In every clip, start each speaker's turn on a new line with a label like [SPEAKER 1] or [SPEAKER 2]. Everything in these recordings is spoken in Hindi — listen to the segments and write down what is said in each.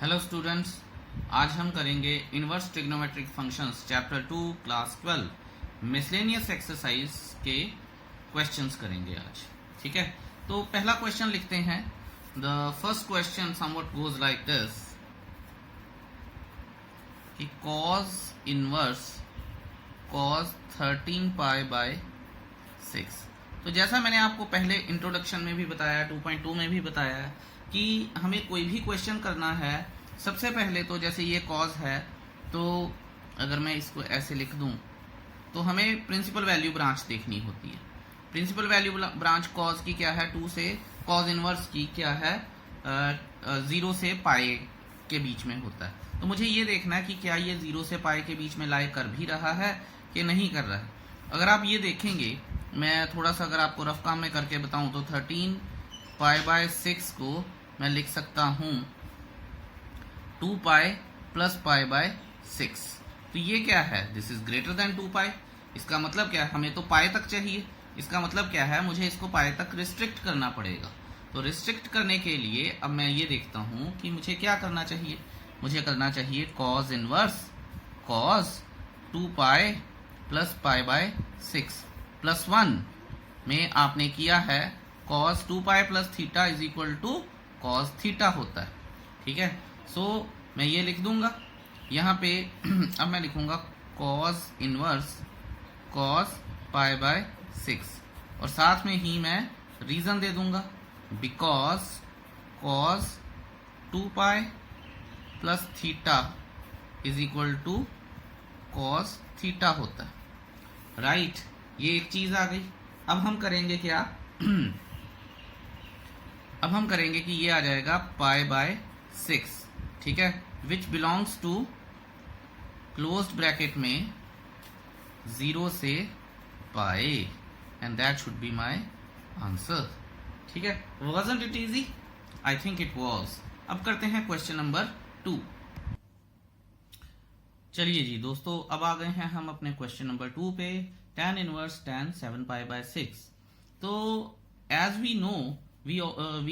[SPEAKER 1] हेलो स्टूडेंट्स, आज हम करेंगे inverse trigonometric functions chapter 2 class 12 miscellaneous exercise के क्वेश्चंस करेंगे आज। ठीक है, तो पहला क्वेश्चन लिखते हैं। The first question somewhat goes like this कि cos inverse cos 13 pi by 6। तो जैसा मैंने आपको पहले इंट्रोडक्शन में भी बताया, 2.2 में भी बताया कि हमें कोई भी क्वेश्चन करना है, सबसे पहले तो जैसे ये कॉज है, तो अगर मैं इसको ऐसे लिख दूं तो हमें प्रिंसिपल वैल्यू ब्रांच देखनी होती है। प्रिंसिपल वैल्यू ब्रांच कॉज की क्या है, 2 से, कॉज इनवर्स की क्या है, 0 से पाई के बीच में होता है। तो मुझे ये देखना है कि क्या ये 0 से पाई के बीच में लाई कर भी रहा है कि नहीं कर रहा है। अगर आप ये देखेंगे, मैं थोड़ा सा अगर आपको रफ काम में करके बताऊं तो 13 पाई बाय 6 को मैं लिख सकता हूं 2 पाई प्लस पाई बाय 6। तो ये क्या है, दिस इज ग्रेटर देन 2 पाई। इसका मतलब क्या है, हमें तो पाई तक चाहिए। इसका मतलब क्या है, मुझे इसको पाई तक रिस्ट्रिक्ट करना पड़ेगा। तो रिस्ट्रिक्ट करने के लिए अब मैं ये देखता हूं कि मुझे क्या करना चाहिए। मुझे करना चाहिए cos inverse cos 2 pi plus pi by 6 plus 1 में आपने किया है cos 2 pi plus theta is equal to cos theta होता है। ठीक है, सो मैं ये लिख दूंगा यहाँ पे। अब मैं लिखूंगा cos inverse cos pi by 6 और साथ में ही मैं रीजन दे दूंगा because cos 2 pi plus theta is equal to cos theta होता है। राइट, ये एक चीज आ गई। अब हम करेंगे क्या अब हम करेंगे कि ये आ जाएगा पाई बाय 6, ठीक है, which belongs to closed bracket में 0 से pi, and that should be my answer. ठीक है, wasn't it easy? I think it was. अब करते हैं क्वेश्चन नंबर 2। चलिए जी दोस्तों, अब आ गए हैं हम अपने क्वेश्चन नंबर 2 पे। tan inverse tan 7 pi by 6। तो as we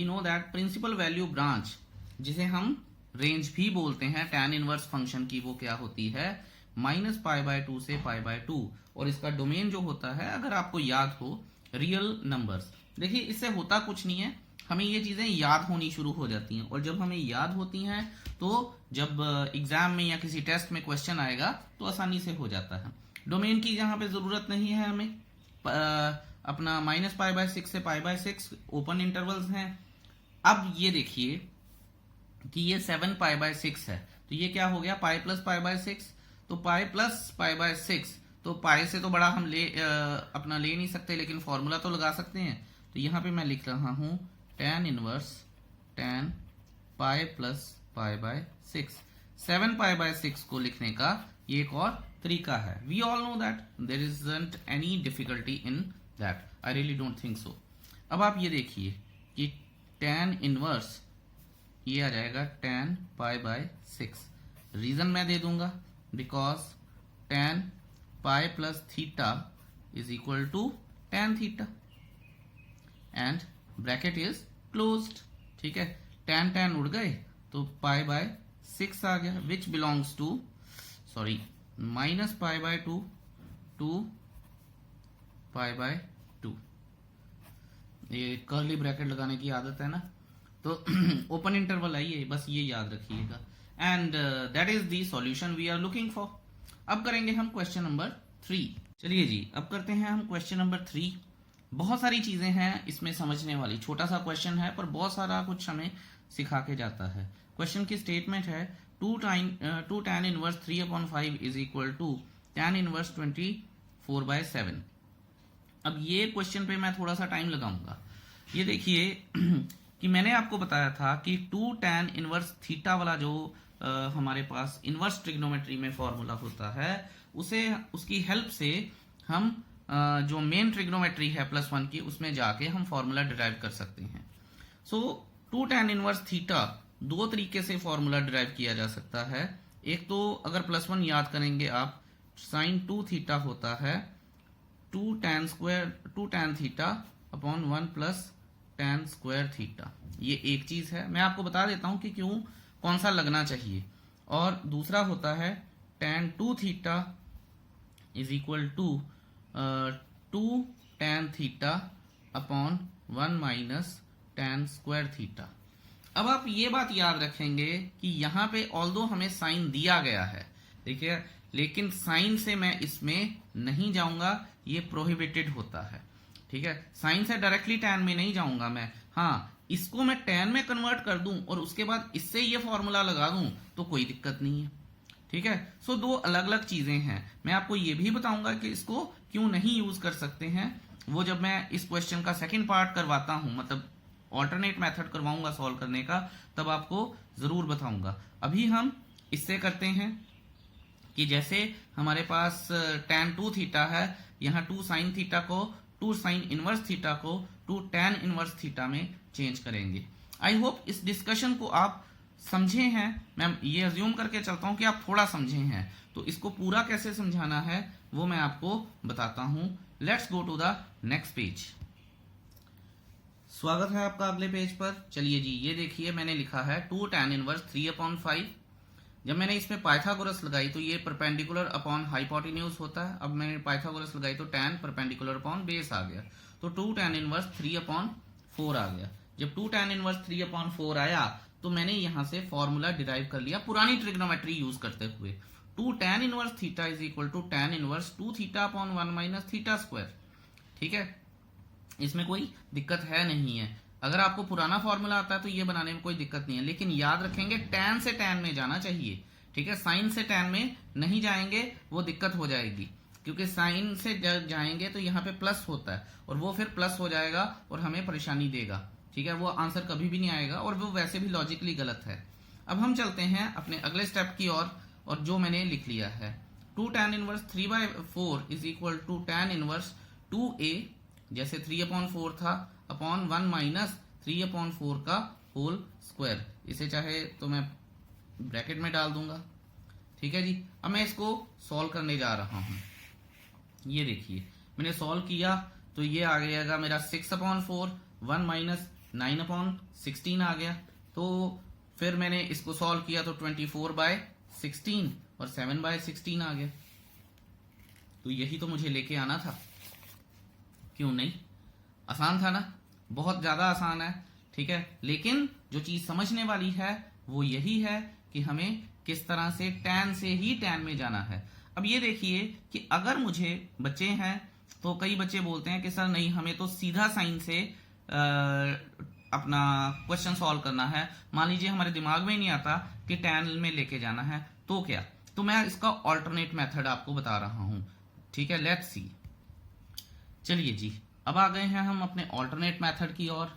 [SPEAKER 1] know that principal value branch, जिसे हम रेंज भी बोलते हैं tan इनवर्स फंक्शन की, वो क्या होती है, माइनस पाई बाय 2 से पाई बाय 2। और इसका डोमेन जो होता है, अगर आपको याद हो, रियल नंबर्स। देखिए, इससे होता कुछ नहीं है, हमें ये चीजें याद होनी शुरू हो जाती हैं। और जब हमें याद होती हैं तो जब एग्जाम में या किसी टेस्ट में क्वेश्चन आएगा तो आसानी से हो जाता है। डोमेन की यहाँ पे जरूरत नहीं है हमें। अपना माइनस पाई बाय 6 से पाई बाय 6 ओपन इंटरवल्स हैं। अब ये देखिए कि ये 7 पाई बाय 6 है, तो ये क्या हो गया, पाई प्लस पाई बाय 6। तो पाई प्लस पाई बाय 6, तो पाई से तो बड़ा हम अपना ले नहीं सकते, लेकिन फॉर्मूला तो लगा सकते हैं। तो यहाँ पे मैं लिख रहा हूं tan inverse tan pi plus pi by 6। 7 pi by 6 को लिखने का ये एक और तरीका है। We all know that there isn't any difficulty in that, I really don't think so. अब आप ये देखिए कि tan इनवर्स ये आ जाएगा tan पाई बाय 6। रीजन मैं दे दूंगा because tan pi plus theta is equal to tan theta and bracket is closed. ठीक है, tan tan उड़ गए तो पाई बाय 6 आ गया, which belongs to minus pi by 2 to pi by 2। ये कर्ली ब्रैकेट लगाने की आदत है ना, तो ओपन इंटरवल आइए, बस ये याद रखिएगा। And that is the solution we are looking for. अब करेंगे हम क्वेश्चन नंबर 3। चलिए जी, अब करते हैं हम क्वेश्चन नंबर 3। बहुत सारी चीजें हैं इसमें समझने वाली। छोटा सा क्वेश्चन है पर बहुत सारा कुछ हमें सिखा के जाता है। क्वेश्चन की स्टेटमेंट है 2 tan inverse 3/5 is equal to tan inverse 24 by 7। अब ये क्वेश्चन पे मैं थोड़ा सा टाइम लगाऊंगा। ये देखिए कि मैंने आपको बताया था कि 2 tan इनवर्स थीटा वाला जो हमारे पास इनवर्स ट्रिग्नोमेट्री में फॉर्मूला होता है, उसे उसकी हेल्प से हम जो मेन ट्रिग्नोमेट्री है +1 की, उसमें जाके हम फॉर्मूला डिराइव कर सकते हैं। सो 2 tan इनवर्स थीटा दो तरीके से फॉर्मूला डिराइव किया जा सकता है। एक तो अगर +1 याद करेंगे आप, sin 2 थीटा होता है 2 tan theta upon 1 plus tan square theta. ये एक चीज है। मैं आपको बता देता हूं कि क्यों कौन सा लगना चाहिए, और दूसरा होता है tan 2 theta is equal to 2 tan theta upon 1 minus tan square theta. अब आप ये बात याद रखेंगे कि यहाँ पे ऑल्दो हमें साइन दिया गया है, देखिए, लेकिन साइन से मैं इसमें नहीं जाऊंगा, ये प्रोहिबिटेड होता है, ठीक है। साइन से डायरेक्टली टैन में नहीं जाऊंगा मैं, हाँ इसको मैं टैन में कन्वर्ट कर दूं और उसके बाद इससे ये फॉर्मूला लगा दूं तो कोई दिक्कत नहीं है, ठीक है। सो दो अलग अलग चीजें हैं। मैं आपको ये भी बताऊंगा कि इसको क्यों नहीं यूज कर सकते हैं, वो जब मैं इस क्वेश्चन का सेकंड पार्ट करवाता हूं, मतलब ऑल्टरनेट मेथड करवाऊंगा सॉल्व करने का, तब आपको जरूर बताऊंगा। अभी हम इससे करते हैं कि जैसे हमारे पास tan 2 थीटा है, यहाँ 2 साइन थीटा को 2 साइन इनवर्स थीटा को 2 tan इनवर्स थीटा में चेंज करेंगे। आई होप इस डिस्कशन को आप समझे हैं। मैं ये अज्यूम करके चलता हूं कि आप थोड़ा समझे हैं, तो इसको पूरा कैसे समझाना है वो मैं आपको बताता हूं। Let's go to the next page. स्वागत है आपका अगले पेज पर। चलिए जी, ये देखिए मैंने लिखा है 2 tan इनवर्स 3/5। जब मैंने इसमें पाइथागोरस लगाई तो ये परपेंडिकुलर अपॉन हाइपोटेन्यूज होता है। अब मैंने पाइथागोरस लगाई तो tan परपेंडिकुलर अपॉन बेस आ गया, तो 2 tan इनवर्स 3/4 आ गया। जब 2 tan इनवर्स 3/4 आया तो मैंने यहां से फॉर्मूला डिराइव कर लिया पुरानी ट्रिग्नोमेट्री यूज करते हुए। 2 tan inverse theta is equal to tan inverse 2 theta upon 1 minus theta square, ठीक है। इसमें कोई दिक्कत है नहीं है। अगर आपको पुराना फॉर्मूला आता है तो ये बनाने में कोई दिक्कत नहीं है, लेकिन याद रखेंगे tan से tan में जाना चाहिए, ठीक है। साइन से tan में नहीं जाएंगे, वो दिक्कत हो जाएगी, क्योंकि साइन से जाएंगे तो यहाँ पे प्लस होता है और वो फिर प्लस हो जाएगा और हमें परेशानी देगा, ठीक है। वो आंसर कभी भी नहीं आएगा और वो वैसे भी लॉजिकली गलत है। अब हम चलते हैं अपने अगले स्टेप की ओर, और जो मैंने लिख लिया है 2 tan inverse 3/4 is equal to tan inverse 2a, जैसे 3/4 था, अपॉन 1 माइनस 3/4 का होल स्क्वायर। इसे चाहे तो मैं ब्रैकेट में डाल दूंगा, ठीक है जी। अब मैं इसको सॉल्व करने जा रहा हूं। ये देखिए मैंने सॉल्व किया तो ये आ गया मेरा 6/4, 1 माइनस 9/16 आ गया। तो फिर मैंने इसको सॉल्व किया तो 24/16 और 7/16 आ गया। तो यही तो मुझे लेके आना था, क्यों नहीं? आसान था ना, बहुत ज्यादा आसान है, ठीक है। लेकिन जो चीज समझने वाली है वो यही है कि हमें किस तरह से tan से ही tan में जाना है। अब ये देखिए कि अगर मुझे बच्चे हैं तो कई बच्चे बोलते हैं कि सर नहीं, हमें तो सीधा साइन से अपना क्वेश्चन सॉल्व करना है। मान लीजिए हमारे दिमाग में ही नहीं आता कि tan में लेके जाना है, तो क्या? तो मैं इसका ऑल्टरनेट मेथड आपको बता रहा हूं, ठीक है। Let's see. चलिए जी, अब आ गए हैं हम अपने ऑल्टरनेट मेथड की ओर।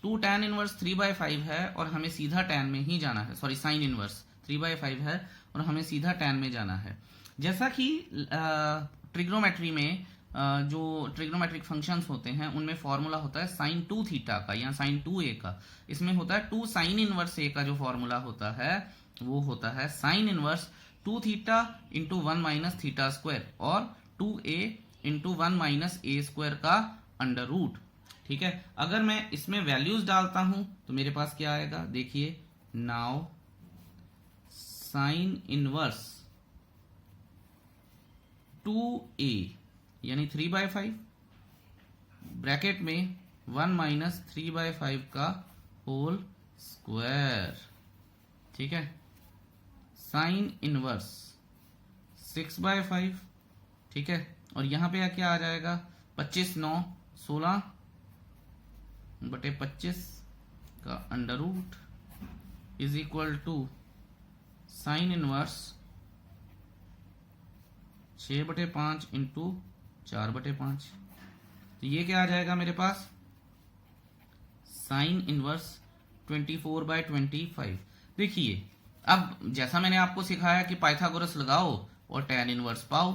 [SPEAKER 1] 2 tan इनवर्स 3/5 है और हमें सीधा tan में ही जाना है, सॉरी साइन इनवर्स 3/5 है और हमें सीधा tan में जाना है। जैसा कि ट्रिग्नोमेट्री में जो ट्रिग्नोमेट्रिक फंक्शंस होते हैं उनमें फॉर्मूला होता है sin 2 थीटा का या sin 2a का। इसमें होता है 2 sin इनवर्स a का जो फॉर्मूला होता है वो होता है sin inverse 2 theta into 1 minus theta square और 2a into 1 minus a square का अंडर रूट, ठीक है। अगर मैं इसमें वैल्यूज डालता हूं तो मेरे पास क्या आएगा, देखिए नाउ साइन इनवर्स 2a यानी 3/5 ब्रैकेट में 1 माइनस 3/5 का होल स्क्वायर, ठीक है। साइन इनवर्स 6/5, ठीक है। और यहां पे क्या आ जाएगा, 25 9 16 बटे 25 का under root is equal to sine inverse 6/5 into 4/5। तो ये क्या आ जाएगा मेरे पास, साइन इनवर्स 24/25। देखिए अब जैसा मैंने आपको सिखाया कि पाइथागोरस लगाओ और tan इनवर्स पाओ,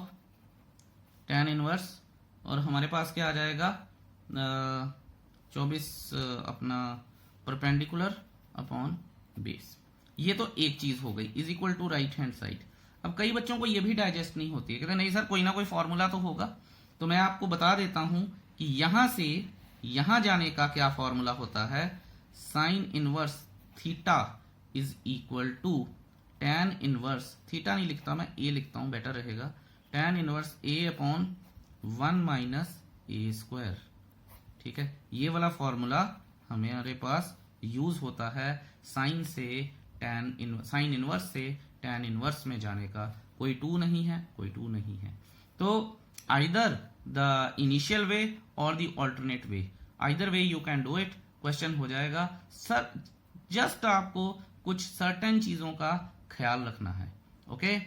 [SPEAKER 1] tan इनवर्स, और हमारे पास क्या आ जाएगा 24 अपना परपेंडिकुलर अपॉन बेस। ये तो एक चीज हो गई, is equal to right hand side. अब कई बच्चों को ये भी डाइजेस्ट नहीं होती है, कहते नहीं सर कोई ना कोई फॉर्मूला तो होगा। तो मैं आपको बता देता हूं कि यहां से यहां जाने का क्या फॉर्मूला होता है, sine inverse theta is equal to tan inverse, theta नहीं लिखता मैं, ए लिखता हूं, बेटर रहेगा, tan inverse a upon 1 minus a square. ठीक है, ये वाला फॉर्मूला हमारे पास यूज होता है साइन इनवर्स से tan इनवर्स में जाने का। कोई टू नहीं है, कोई टू नहीं है। तो आइदर द इनिशियल वे और the alternate way, either way you can do it. Question हो जाएगा सर, जस्ट आपको कुछ सर्टेन चीजों का ख्याल रखना है। ओके,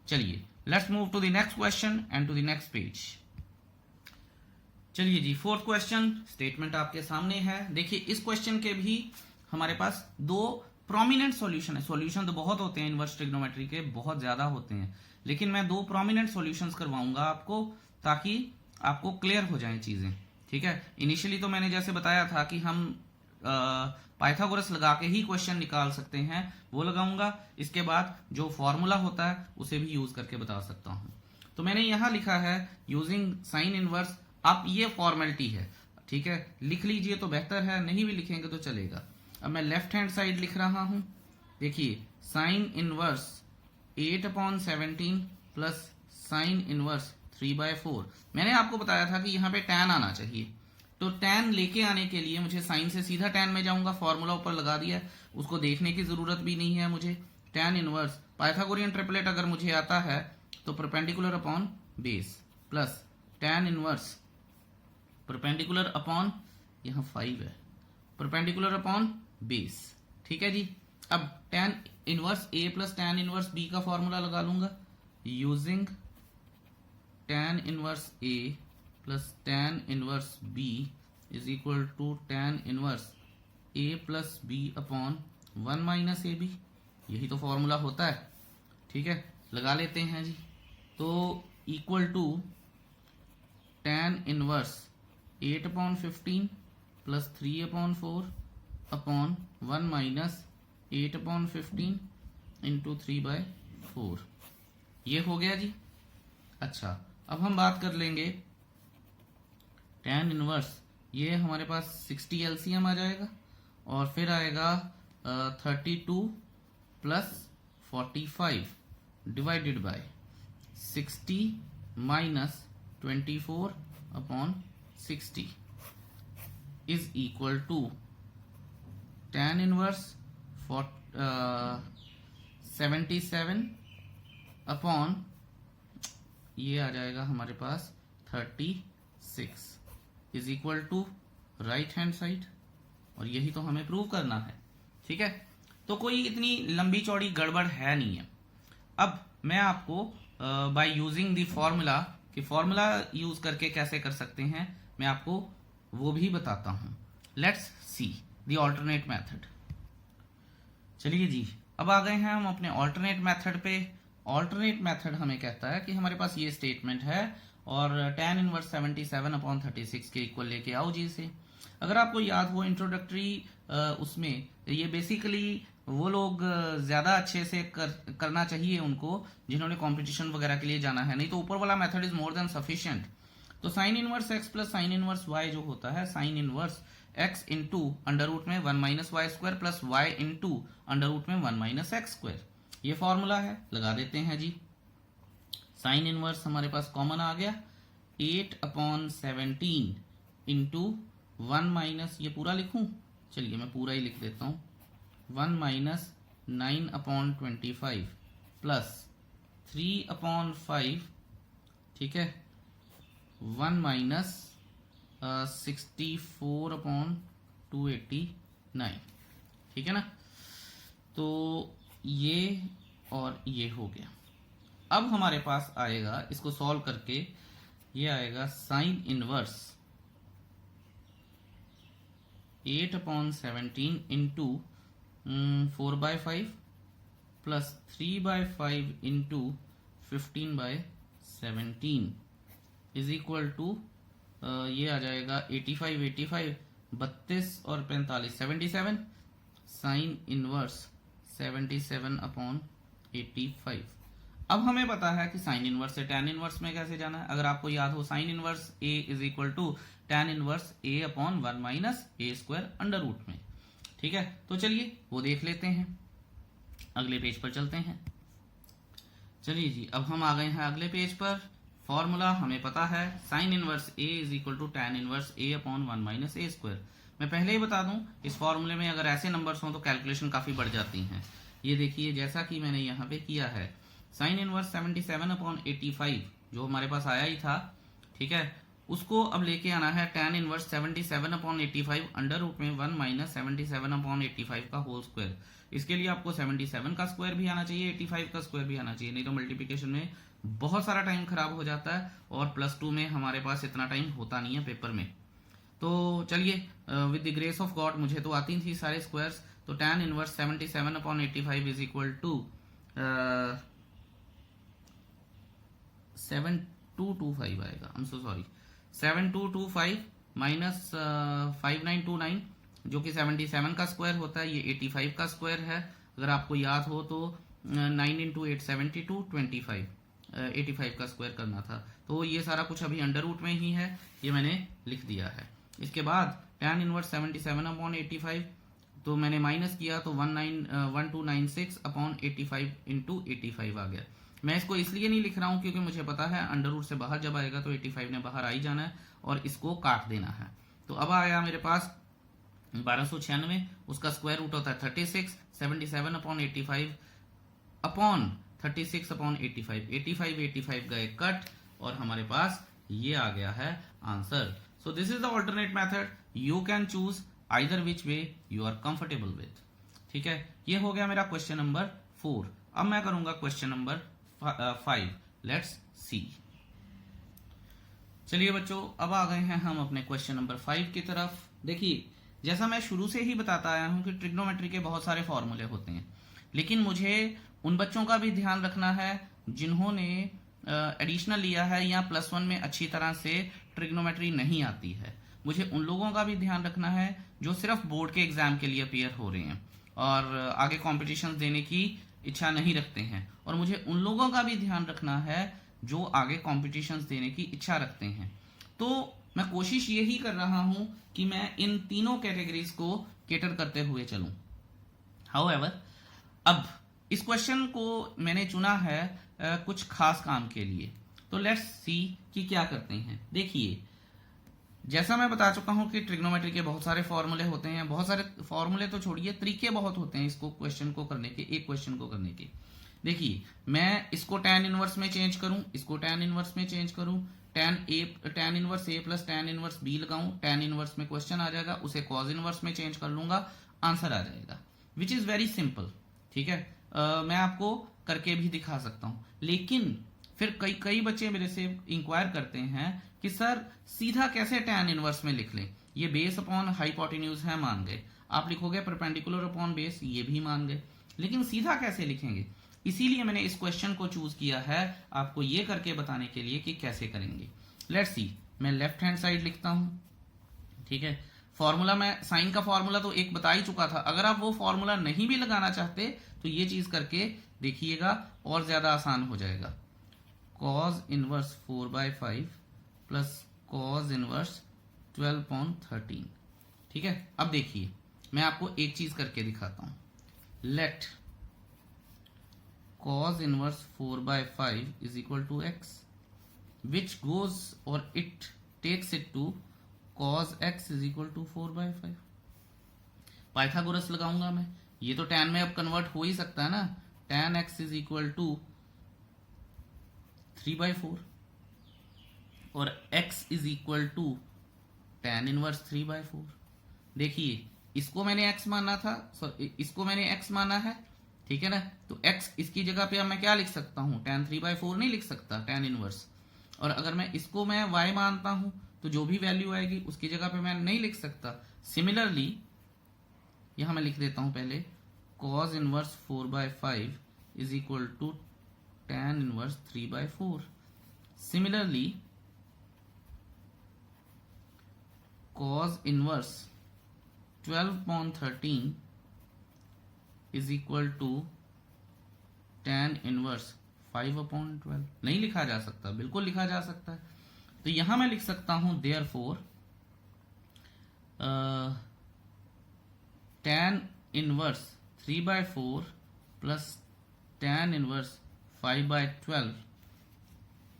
[SPEAKER 1] चलिए let's move to the next question and to the next page. चलिए जी, फोर्थ क्वेश्चन, स्टेटमेंट आपके सामने है। देखिए इस क्वेश्चन के भी हमारे पास दो प्रोमिनेंट सॉल्यूशन है। सॉल्यूशन तो बहुत होते हैं इनवर्स ट्रिग्नोमेट्री के, बहुत ज्यादा होते हैं, लेकिन मैं दो प्रोमिनेंट सॉल्यूशंस करवाऊंगा आपको ताकि आपको क्लियर हो जाएं चीजें। ठीक है, इनिशियली तो मैंने जैसे बताया था कि हम पाइथागोरस लगा के ही क्वेश्चन निकाल सकते हैं, वो लगाऊंगा। इसके बाद जो फॉर्मूला होता है उसे भी यूज करके बता सकता हूं। तो मैंने यहां लिखा है यूजिंग साइन इनवर्स। अब ये फॉर्मेलिटी है, ठीक है, लिख लीजिए तो बेहतर है, नहीं भी लिखेंगे तो चलेगा। अब मैं लेफ्ट हैंड साइड लिख रहा हूं। देखिए sign inverse 8/17 plus sine inverse 3/4। मैंने आपको बताया था कि यहाँ पे tan आना चाहिए, तो tan लेके आने के लिए मुझे साइन से सीधा tan में जाऊंगा, फॉर्मूला ऊपर लगा दिया, उसको देखने की जरूरत भी नहीं है मुझे। tan इनवर्स पाइथागोरियन ट्रिपलेट अगर मुझे आता है तो perpendicular upon base plus tan inverse perpendicular upon, यहाँ 5 है, परपेंडिकुलर अपॉन बेस। ठीक है जी, अब tan inverse a plus tan inverse b का फॉर्मूला लगा लूंगा using tan inverse a plus tan inverse b is equal to tan inverse a plus b upon 1 minus A b. यही तो फॉर्मूला होता है। ठीक है, लगा लेते हैं जी। तो equal to tan inverse 8/15 plus 3/4 upon 1 minus 8/15 into 3/4। ये हो गया जी। अच्छा, अब हम बात कर लेंगे tan इनवर्स, ये हमारे पास 60 एलसीएम आ जाएगा और फिर आएगा 32 plus 45 divided by 60 minus 24/60 is equal to tan inverse 77 upon, ये आ जाएगा हमारे पास 36 is equal to right hand side, और यही तो हमें प्रूव करना है। ठीक है, तो कोई इतनी लंबी चौड़ी गड़बड़ है नहीं है। अब मैं आपको बाय यूजिंग द फॉर्मूला, कि फॉर्मूला यूज करके कैसे कर सकते हैं, मैं आपको वो भी बताता हूं। Let's see the alternate method. चलिए जी, अब आ गए हैं हम अपने ऑल्टरनेट मेथड पे। ऑल्टरनेट मेथड हमें कहता है कि हमारे पास ये स्टेटमेंट है और tan इनवर्स 77/36 के इक्वल लेके आओ जी इसे। अगर आपको याद हो इंट्रोडक्टरी उसमें, ये बेसिकली वो लोग ज्यादा अच्छे से करना चाहिए उनको जिन्होंने कंपटीशन वगैरह के लिए जाना है, नहीं तो ऊपर वाला method is more than sufficient. तो sine inverse x plus sine inverse y जो होता है, sine inverse x into under root में 1 minus Y square plus y into under root में 1 माइनस एक्स स्क्वायर, ये फॉर्मूला है, लगा देते हैं जी। साइन इनवर्स हमारे पास कॉमन आ गया, 8/17 इंटू 1 माइनस, ये पूरा लिखूं, चलिए मैं पूरा ही लिख देता हूं, 1 माइनस 9/25 प्लस 3/5, ठीक है, 1 माइनस 64/289, ठीक है ना। तो ये और ये हो गया। अब हमारे पास आएगा, इसको सॉल्व करके ये आएगा sine inverse 8/17 into 4/5 plus 3/5 into 15/17 is equal to, ये आ जाएगा 85 32 और 45 77, साइन इनवर्स 77/85। अब हमें पता है कि साइन इनवर्स से tan इनवर्स में कैसे जाना है। अगर आपको याद हो, sine inverse a is equal to tan inverse a upon 1 minus a square under root में। ठीक है, तो चलिए वो देख लेते हैं। अगले पेज पर चलते हैं। चलिए जी, अब हम आ गए हैं अगले पेज पर। फॉर्मूला हमें पता है, sine inverse a is equal to tan inverse a upon 1 minus a square. मैं पहले ही बता दूं, इस फॉर्मूले में अगर ऐसे नंबर्स हों तो कैलकुलेशन काफ़ी बढ़ जाती हैं। ये देखिए, जैसा कि मैंने यहाँ पे किया है, साइन इनवर्स 77 अपॉन 85 जो हमारे पास आया ही था, ठीक है, उसको अब लेके आना है tan inverse 77 upon 85 under root में 1 माइनस 77 अपॉन 85 का होल स्क्वायर। इसके लिए आपको 77 का स्क्वायर भी आना चाहिए, 85 का स्क्वायर भी आना चाहिए, नहीं तो मल्टीप्लिकेशन में बहुत सारा टाइम खराब हो जाता है, और +2 में हमारे पास इतना टाइम होता नहीं है पेपर में। तो चलिए, with the grace of God मुझे तो आती थी सारे स्क्वायर्स, तो tan inverse 77 upon 85 is equal to 7225 आएगा, I am so sorry, 7225 minus 5929 जो कि 77 का स्क्वायर होता है, ये 85 का स्क्वायर है। अगर आपको याद हो तो 9 इंटू 8 72 25 85 का स्क्वायर करना था। तो ये सारा कुछ अभी अंडर रूट में ही है, ये मैंने लिख दिया है। इसके बाद टैन इनवर्स 77 अपॉन 85, तो मैंने माइनस किया तो 1296 अपॉन 85 इंटू 85 आ गया। मैं इसको इसलिए नहीं लिख रहा हूं क्योंकि मुझे पता है अंडर रूट से बाहर जब आएगा तो 85 ने बाहर आ ही जाना है और इसको काट देना है। तो अब आया मेरे पास 1296, उसका स्क्वायर रूट होता है 36, 77 अपॉन 85 अपॉन 36 अपॉन 85, 85 गए कट और हमारे पास ये आ गया है answer. So this is the alternate method, you can choose either which way you are comfortable with. ठीक है, ये हो गया मेरा क्वेश्चन नंबर 4। अब मैं करूंगा क्वेश्चन नंबर 5। Let's see. चलिए बच्चों, अब आ गए हैं हम अपने क्वेश्चन नंबर 5 की तरफ। देखिए, जैसा मैं शुरू से ही बताता आया हूं कि ट्रिग्नोमेट्री के बहुत सारे फॉर्मूले होते हैं, लेकिन मुझे उन बच्चों का भी ध्यान रखना है जिन्होंने एडिशनल लिया है या +1 में अच्छी तरह से ट्रिग्नोमेट्री नहीं आती है। मुझे उन लोगों का भी ध्यान रखना है जो सिर्फ बोर्ड के एग्जाम के लिए अपियर हो रहे हैं और आगे कॉम्पिटिशन देने की इच्छा नहीं रखते हैं, और मुझे उन लोगों का भी ध्यान रखना है जो आगे कॉम्पिटिशन्स देने की इच्छा रखते हैं। तो मैं कोशिश यही कर रहा हूं कि मैं इन तीनों कैटेगरीज को केटर करते हुए चलूं। हाउएवर, अब इस क्वेश्चन को मैंने चुना है कुछ खास काम के लिए, तो लेट्स सी कि क्या करते हैं। देखिए, जैसा मैं बता चुका हूं कि ट्रिग्नोमेट्री के बहुत सारे फॉर्मूले होते हैं, बहुत सारे फॉर्मूले तो छोड़िए, तरीके बहुत होते हैं इसको क्वेश्चन को करने के, एक क्वेश्चन को करने के। देखिए, मैं इसको टैन इनवर्स में चेंज करूं, इसको टैन इनवर्स में चेंज करूं, टैन इनवर्स ए प्लस टैन इनवर्स बी लगाऊं, टैन इनवर्स में क्वेश्चन आ जाएगा, उसे कॉज इनवर्स में चेंज कर लूंगा, आंसर आ जाएगा, विच इज वेरी सिंपल। ठीक है, मैं आपको करके भी दिखा सकता हूं, लेकिन फिर कई बच्चे मेरे से इंक्वायर करते हैं कि सर सीधा कैसे टैन इनवर्स में लिख लें। ये बेस अपॉन हाइपोटेन्यूज है, मान गए, आप लिखोगे परपेंडिकुलर अपॉन बेस, ये भी मान गए, लेकिन सीधा कैसे लिखेंगे। इसीलिए मैंने इस क्वेश्चन को चूज किया है आपको ये करके बताने के लिए कि कैसे करेंगे। लेट्स सी, मैं लेफ्ट हैंड साइड लिखता हूं। ठीक है, फॉर्मूला में साइन का फॉर्मूला तो एक बता ही चुका था, अगर आप वो फॉर्मूला नहीं भी लगाना चाहते तो ये चीज करके देखिएगा और ज्यादा आसान हो जाएगा। cos inverse 4/5 plus cos inverse 12/13। ठीक है, अब देखिए मैं आपको एक चीज करके दिखाता हूं। Let cos inverse 4/5 is equal to x which goes और it takes it to cos x is equal to 4/5। Pythagoras लगाऊंगा मैं, ये तो tan में अब कन्वर्ट हो ही सकता है ना, tan x is equal to 3/4 और x is equal to tan inverse 3/4। देखिए, इसको मैंने x माना था, इसको मैंने x माना है, ठीक है ना, तो x इसकी जगह पे अब मैं क्या लिख सकता हूं, tan 3/4 नहीं लिख सकता, tan इनवर्स। और अगर मैं इसको मैं y मानता हूं तो जो भी वैल्यू आएगी उसकी जगह पे मैं नहीं लिख सकता। सिमिलरली यहां मैं लिख देता हूं पहले cos inverse 4/5 is equal to tan inverse 3/4। Similarly, cos inverse 12/13 is equal to tan inverse 5/12। नहीं लिखा जा सकता, बिल्कुल लिखा जा सकता है। तो यहां मैं लिख सकता हूं therefore tan inverse 3/4 plus tan inverse 5/12,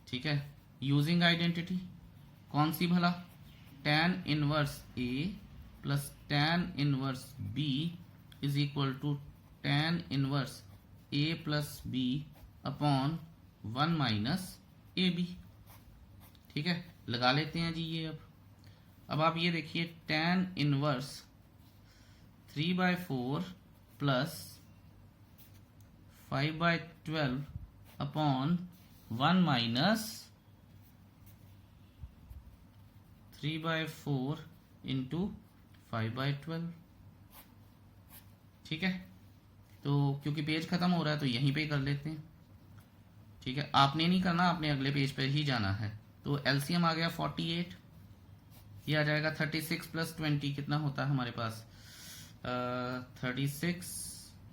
[SPEAKER 1] ठीक है, यूजिंग आइडेंटिटी कौन सी भला, tan inverse A plus tan inverse B is equal to tan inverse A plus B upon 1 minus AB, ठीक है, लगा लेते हैं जी ये। अब आप ये देखिए tan inverse 3/4 plus 5/12 upon 1 minus 3/4 into 5/12, ठीक है। तो क्योंकि पेज खत्म हो रहा है तो यहीं पे कर लेते हैं, ठीक है, आपने नहीं करना, आपने अगले पेज पर ही जाना है। तो एलसीएम आ गया 48, ये आ जाएगा 36 प्लस 20 कितना होता है हमारे पास, 36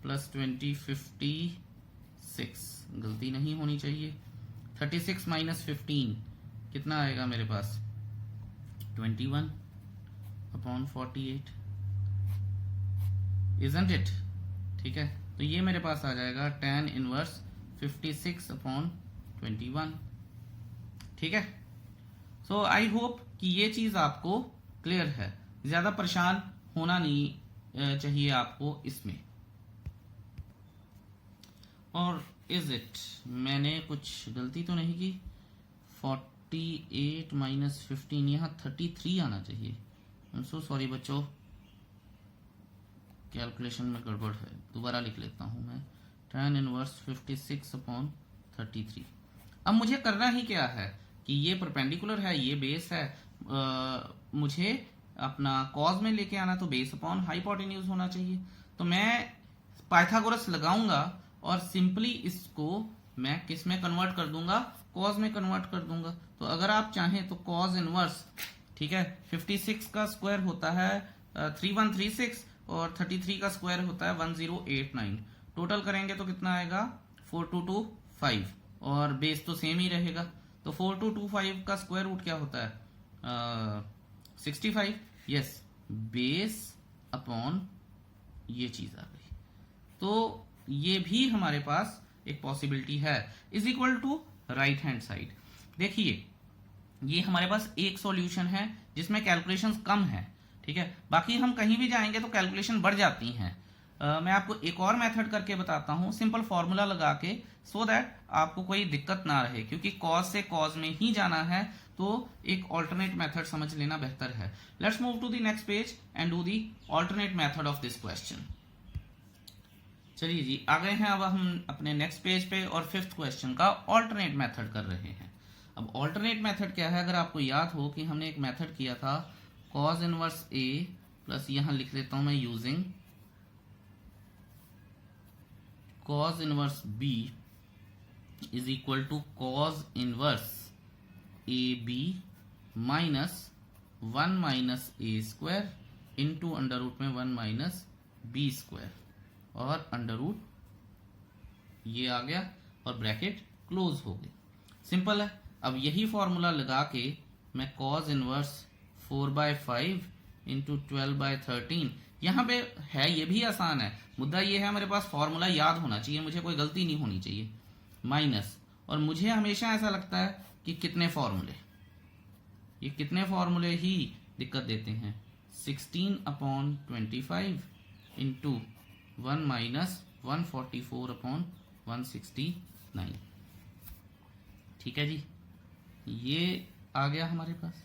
[SPEAKER 1] प्लस 20 56, गलती नहीं होनी चाहिए, 36 माइनस 15 कितना आएगा मेरे पास 21 अपॉन 48, इजंट इट, ठीक है। तो ये मेरे पास आ जाएगा tan इनवर्स 56 अपॉन 21, ठीक है। सो आई होप कि ये चीज आपको क्लियर है, ज्यादा परेशान होना नहीं चाहिए आपको इसमें। और इज इट, मैंने कुछ गलती तो नहीं की, 48 माइनस 15 यहाँ 33 आना चाहिए, आई एम सो सॉरी बच्चों, कैलकुलेशन में गड़बड़ है, दोबारा लिख लेता हूं मैं, tan इनवर्स 56 अपॉन 33। अब मुझे करना ही क्या है कि ये परपेंडिकुलर है, ये बेस है, मुझे अपना कॉज में लेके आना, तो बेस अपॉन हाइपोटेन्यूज होना चाहिए। तो मैं पाइथागोरस लगाऊंगा और सिंपली इसको मैं किस में कन्वर्ट कर दूंगा, कॉज में कन्वर्ट कर दूंगा। तो अगर आप चाहें तो कॉज इनवर्स, ठीक है, 56 का स्क्वायर होता है 3136 और 33 का स्क्वायर होता है 1089, टोटल करेंगे तो कितना आएगा 4225, और बेस तो सेम ही रहेगा। तो 4225 का स्क्वायर रूट क्या होता है 65, यस, बेस अपॉन ये चीज आ गई। तो ये भी हमारे पास एक पॉसिबिलिटी है, is equal to right hand side. देखिए ये हमारे पास एक सॉल्यूशन है जिसमें कैलकुलेशंस कम है, ठीक है, बाकी हम कहीं भी जाएंगे तो कैलकुलेशन बढ़ जाती हैं। मैं आपको एक और मेथड करके बताता हूं, सिंपल फॉर्मूला लगा के, सो दैट आपको कोई दिक्कत ना रहे, क्योंकि कॉज से कॉज में ही जाना है, तो एक ऑल्टरनेट मेथड समझ लेना बेहतर है। Let's move to the next page and do the alternate method of this question. चलिए जी, आ गए हैं अब हम अपने नेक्स्ट पेज पे और फिफ्थ क्वेश्चन का ऑल्टरनेट मेथड कर रहे हैं। अब ऑल्टरनेट मेथड क्या है, अगर आपको याद हो कि हमने एक मेथड किया था कॉज इनवर्स ए प्लस, यहां लिख लेता हूं मैं using cos inverse B is equal to cos inverse a b minus 1 minus a square into under root में 1 माइनस बी स्क्वायर, और अंडर रूट ये आ गया और ब्रैकेट क्लोज हो गई, सिंपल है। अब यही फॉर्मूला लगा के मैं कॉज इनवर्स 4/5 इंटू 12/13, यहां पे है, ये भी आसान है, मुद्दा ये है मेरे पास फॉर्मूला याद होना चाहिए, मुझे कोई गलती नहीं होनी चाहिए, माइनस, और मुझे हमेशा ऐसा लगता है कि कितने फॉर्मूले, ये कितने फॉर्मूले ही दिक्कत देते हैं, 16/25 इंटू 1 माइनस 144/169, ठीक है जी, ये आ गया हमारे पास।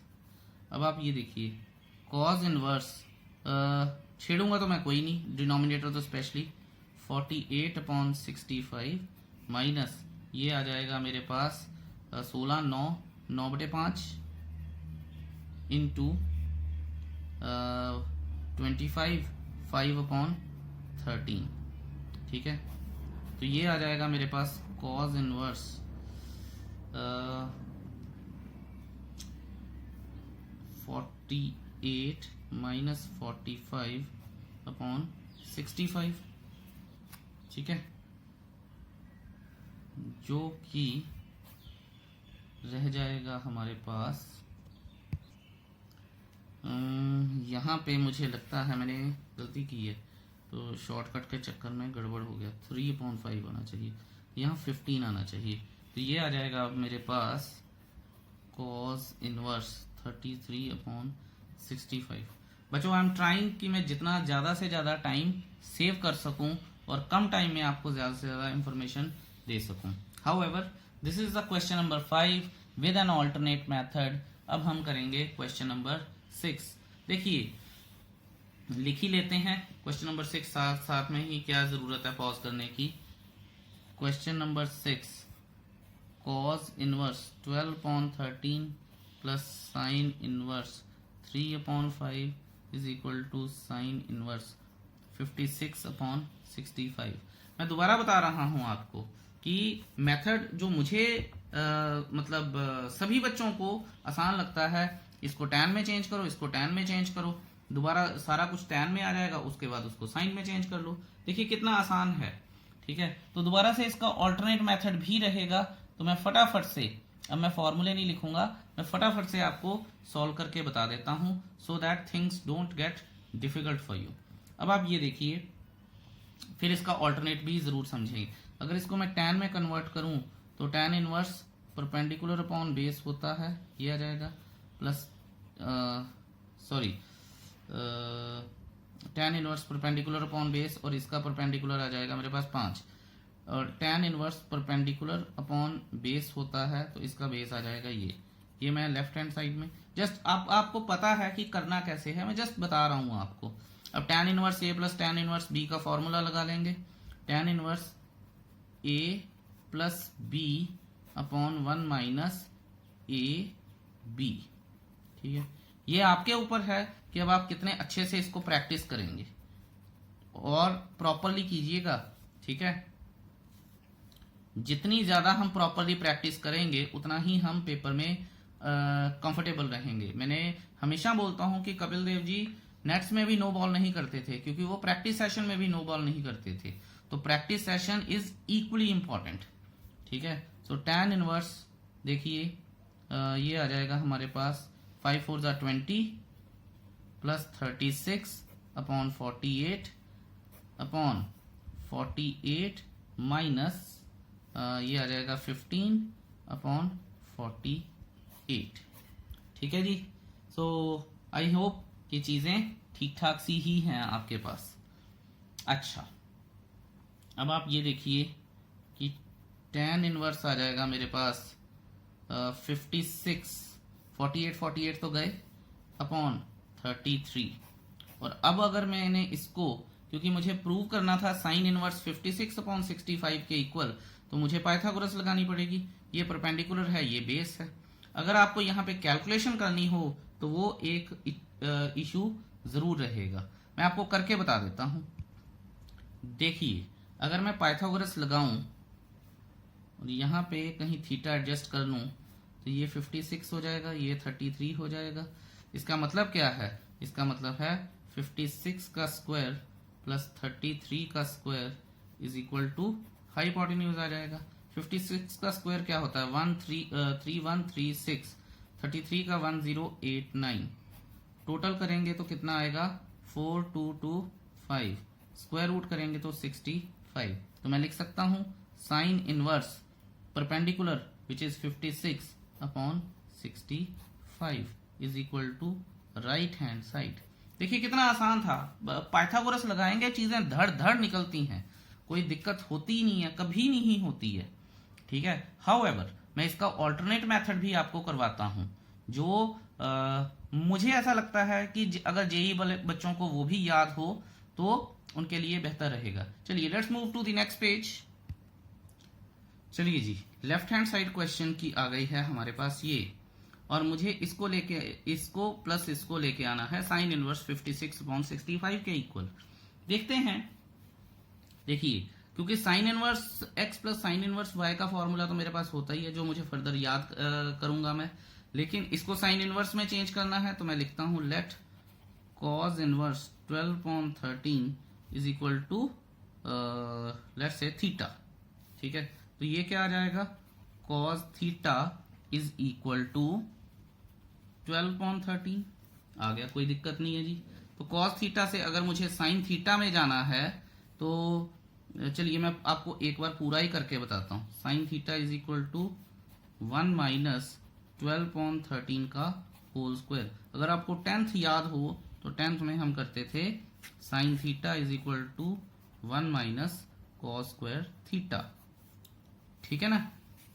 [SPEAKER 1] अब आप ये देखिए कॉज इनवर्स, छेड़ूंगा तो मैं कोई नहीं, डिनोमिनेटर तो स्पेशली, 48/65 माइनस ये आ जाएगा मेरे पास 16 9/5 इंटू 25 5/13, ठीक है। तो ये आ जाएगा मेरे पास कॉज इनवर्स 48 माइनस 45/65, ठीक है, जो कि रह जाएगा हमारे पास, यहाँ पे मुझे लगता है मैंने गलती की है, तो शॉर्टकट के चक्कर में गड़बड़ हो गया, 3/5 आना चाहिए, यहाँ 15 आना चाहिए। तो ये आ जाएगा अब मेरे पास cos इनवर्स 33/65। बच्चों आई एम ट्राइंग कि मैं जितना ज़्यादा से ज़्यादा टाइम सेव कर सकूं और कम टाइम में आपको ज़्यादा से ज़्यादा इंफॉर्मेशन दे सकूं। However this is the question number 5 with an alternate method. अब हम करेंगे क्वेश्चन नंबर 6। देखिए लिख ही लेते हैं क्वेश्चन नंबर 6 साथ साथ में ही, क्या ज़रूरत है पॉज करने की। Question number 6 cos inverse 12/13 plus sine inverse 3/5 is equal to sine inverse 56/65। मैं दोबारा बता रहा हूं आपको कि मेथड जो मुझे सभी बच्चों को आसान लगता है, इसको tan में चेंज करो, इसको tan में चेंज करो, दोबारा सारा कुछ tan में आ जाएगा, उसके बाद उसको साइन में चेंज कर लो। देखिए कितना आसान है, ठीक है। तो दोबारा से इसका ऑल्टरनेट मेथड भी रहेगा। तो मैं फटाफट से, अब मैं फॉर्मूले नहीं लिखूंगा, मैं फटाफट से आपको सॉल्व करके बता देता हूं, so that things don't get difficult for you. अब आप ये देखिए, फिर इसका ऑल्टरनेट भी जरूर समझेंगे। अगर इसको मैं tan में कन्वर्ट करूं तो tan inverse perpendicular upon base होता है, ये आ जाएगा, plus tan inverse perpendicular upon base, और इसका परपेंडिकुलर आ जाएगा मेरे पास 5, और tan inverse perpendicular upon base होता है, तो इसका बेस आ जाएगा ये मैं लेफ्ट हैंड साइड में जस्ट आपको पता है कि करना कैसे है, मैं जस्ट बता रहा हूं आपको। अब tan inverse a plus tan inverse b का फॉर्मूला लगा लेंगे। tan inverse a plus b upon 1 minus a b, ठीक है। ये आपके ऊपर है कि अब आप कितने अच्छे से इसको प्रैक्टिस करेंगे और प्रॉपरली कीजिएगा, ठीक है। जितनी ज्यादा हम प्रॉपरली प्रैक्टिस करेंगे उतना ही हम पेपर में कंफर्टेबल रहेंगे। मैंने हमेशा बोलता हूं कि कपिल देव जी नेट्स में भी नो बॉल नहीं करते थे, क्योंकि वो प्रैक्टिस सेशन में भी नो बॉल नहीं करते थे। तो practice session is equally important, ठीक है। सो tan इनवर्स देखिए ये आ जाएगा हमारे पास 5 4 20 प्लस 36/48 अपॉन 48 माइनस ये आ जाएगा 15/48, ठीक है जी। सो आई होप कि चीजें ठीक ठाक सी ही हैं आपके पास। अच्छा, अब आप ये देखिए कि tan इनवर्स आ जाएगा मेरे पास 56, 48 तो गए, अपॉन 33। और अब अगर मैंने इसको, क्योंकि मुझे प्रूव करना था साइन इनवर्स 56/65 के इक्वल, तो मुझे पाइथागोरस लगानी पड़ेगी। ये परपेंडिकुलर है, ये बेस है। अगर आपको यहाँ पे कैलकुलेशन करनी हो तो वो एक इशू जरूर रहेगा। मैं आपको करके बता देता हूं। देखिए अगर मैं पाइथागोरस लगाऊं और यहाँ पे कहीं थीटा एडजस्ट कर लूं तो ये 56 हो जाएगा, ये 33 हो जाएगा। इसका मतलब क्या है? इसका मतलब है 56 का स्क्वायर प्लस 33 का square is equal to hypotenuse आ जाएगा। 56 का स्क्वायर क्या होता है? 3136, 33 का 1089। टोटल करेंगे तो कितना आएगा? 4225। स्क्वायर रूट करेंगे तो 65। तो मैं लिख सकता हूं sine inverse perpendicular which is 56/65 is equal to right hand side. देखिए कितना आसान था। पाइथागोरस लगाएंगे चीजें धड़ धड़ निकलती हैं, कोई दिक्कत होती नहीं है, कभी नहीं होती है, ठीक है। हाउएवर मैं इसका ऑल्टरनेट मेथड भी आपको करवाता हूं, जो मुझे ऐसा लगता है कि अगर जेई वाले बच्चों को वो भी याद हो तो उनके लिए बेहतर रहेगा। चलिए let's move to the next page. चलिए जी, लेफ्ट हैंड साइड क्वेश्चन की आ गई है हमारे पास ये, और मुझे इसको लेके, इसको प्लस इसको लेके आना है साइन इनवर्स 56/65 के इक्वल। देखते हैं। देखिए क्योंकि sign inverse x plus sine inverse y का फॉर्मूला तो मेरे पास होता ही है, जो मुझे फर्दर याद करूंगा मैं, लेकिन इसको साइन इनवर्स में चेंज करना है तो मैं लिखता हूं let cos inverse 12/13 is equal to let's say theta, ठीक है। तो ये क्या आ जाएगा? cos theta is equal to 12/13 आ गया, कोई दिक्कत नहीं है जी। तो कॉस थीटा से अगर मुझे साइन थीटा में जाना है तो चलिए मैं आपको एक बार पूरा ही करके बताता हूँ। Sine theta is equal to 1 minus 12/13 का होल स्क्वायर। अगर आपको 10th याद हो तो 10th में हम करते थे sine theta is equal to 1 minus cos square theta, ठीक है ना।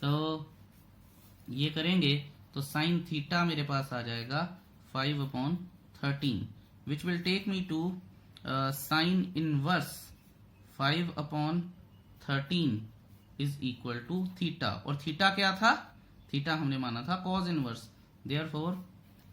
[SPEAKER 1] तो ये करेंगे तो साइन थीटा मेरे पास आ जाएगा 5/13 which will take me to sine inverse 5/13 is equal to theta. और थीटा क्या था? थीटा हमने माना था cos inverse, therefore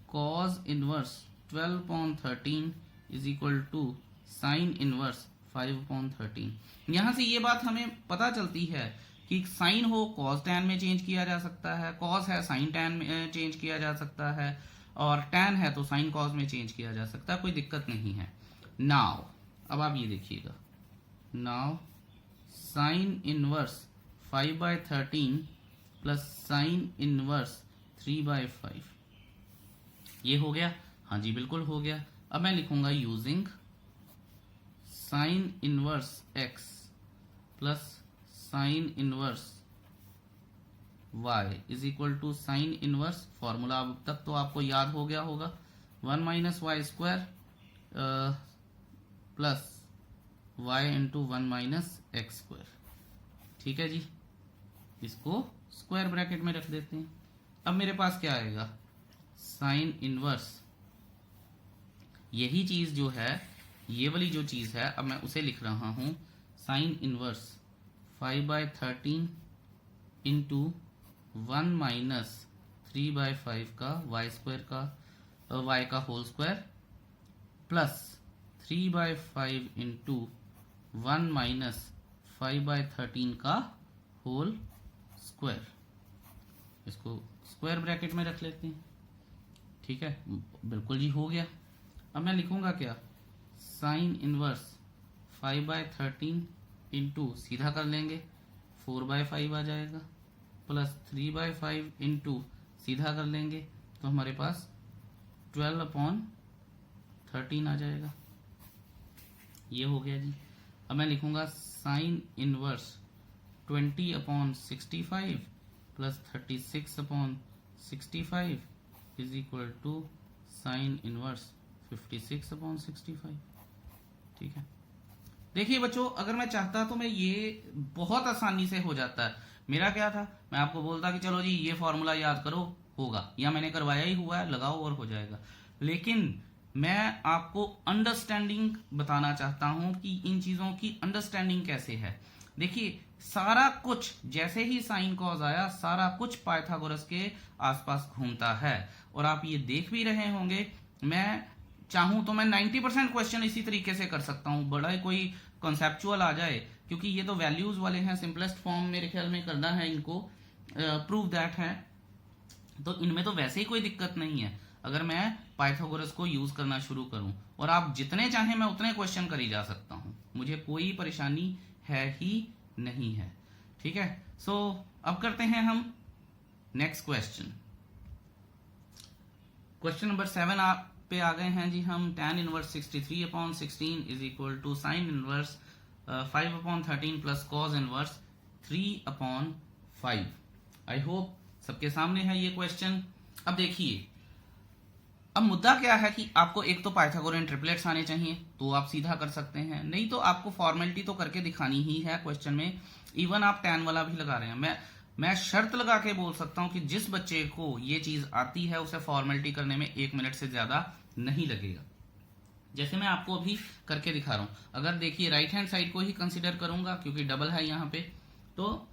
[SPEAKER 1] cos inverse 12/13 is equal to sine inverse 5/13। यहां से ये बात हमें पता चलती है कि साइन हो कॉस टैन में चेंज किया जा सकता है, कॉस है साइन टैन में चेंज किया जा सकता है, और टैन है तो साइन कॉस में चेंज किया जा सकता है, कोई दिक्कत नहीं है। नाउ अब आप ये देखिएगा, now sine inverse 5/13 plus sine inverse 3/5, ये हो गया? हाँ जी बिल्कुल हो गया। अब मैं लिखूंगा using sine inverse x plus sine inverse y is equal to sine inverse, formula अब तक तो आपको याद हो गया होगा, 1 minus Y square plus y into 1 minus x square, ठीक है जी। इसको स्क्वायर ब्रैकेट में रख देते हैं। अब मेरे पास क्या आएगा? साइन इनवर्स, यही चीज जो है, ये वाली जो चीज है, अब मैं उसे लिख रहा हूं साइन इनवर्स 5/13 इंटू 1 माइनस 3/5 का वाई स्क्वायर का y का whole square plus 3/5 into 1 minus 5/13 का होल स्क्वायर। इसको स्क्वायर ब्रैकेट में रख लेते हैं, ठीक है, बिल्कुल जी हो गया। अब मैं लिखूंगा क्या? साइन इनवर्स 5/13 इंटू, सीधा कर लेंगे 4/5 आ जाएगा, प्लस 3/5 इंटू, सीधा कर लेंगे तो हमारे पास 12/13 आ जाएगा, ये हो गया जी। अब मैं लिखूंगा sine inverse 20/65 plus 36/65 is equal to sine inverse 56/65, ठीक है। देखिए बच्चों, अगर मैं चाहता तो मैं ये बहुत आसानी से हो जाता है। मेरा क्या था, मैं आपको बोलता कि चलो जी ये फॉर्मूला याद करो, होगा, या मैंने करवाया ही हुआ है, लगाओ और हो जाएगा। लेकिन मैं आपको अंडरस्टैंडिंग बताना चाहता हूं कि इन चीजों की अंडरस्टैंडिंग कैसे है। देखिए सारा कुछ, जैसे ही साइन कॉज आया, सारा कुछ पाइथागोरस के आसपास घूमता है, और आप ये देख भी रहे होंगे। मैं चाहूं तो मैं 90% क्वेश्चन इसी तरीके से कर सकता हूं, बड़ा ही कोई कॉन्सेप्चुअल आ जाए, क्योंकि ये तो वैल्यूज वाले हैं, सिंपलेस्ट फॉर्म मेरे ख्याल में करना है इनको, प्रूव दैट है, तो इनमें तो वैसे ही कोई दिक्कत नहीं है अगर मैं पाइथागोरस को यूज करना शुरू करूं, और आप जितने चाहें मैं उतने क्वेश्चन करी जा सकता हूं, मुझे कोई परेशानी है ही नहीं है, ठीक है। सो अब करते हैं हम नेक्स्ट क्वेश्चन। क्वेश्चन नंबर 7 आप पे आ गए हैं जी हम। tan inverse 63/16 is equal to sine inverse 5/13 plus cos inverse 3/5। I hope सबके सामने है ये क्वेश्चन। अब देखिए, अब मुद्दा क्या है कि आपको एक तो पाइथागोरियन ट्रिपलेट्स आने चाहिए, तो आप सीधा कर सकते हैं, नहीं तो आपको फॉर्मेलिटी तो करके दिखानी ही है क्वेश्चन में। इवन आप tan वाला भी लगा रहे हैं, मैं शर्त लगा के बोल सकता हूं कि जिस बच्चे को ये चीज आती है उसे फॉर्मेलिटी करने में 1 मिनट से ज्यादा नहीं लगेगा, जैसे मैं आपको अभी करके दिखा रहा हूं। अगर देखिए राइट हैंड साइड को ही कंसीडर करूंगा क्योंकि डबल है यहां पे, तो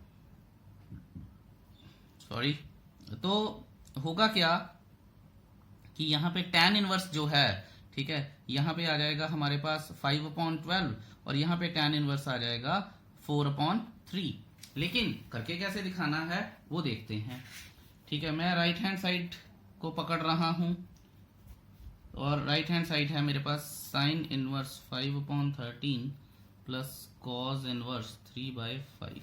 [SPEAKER 1] सॉरी, तो होगा क्या कि यहां पे tan इनवर्स जो है, ठीक है, यहां पे आ जाएगा हमारे पास 5/12 और यहां पे tan इनवर्स आ जाएगा 4/3। लेकिन करके कैसे दिखाना है वो देखते हैं, ठीक है। मैं राइट हैंड साइड को पकड़ रहा हूं और राइट हैंड साइड है मेरे पास sine inverse 5/13 plus cos inverse 3/5।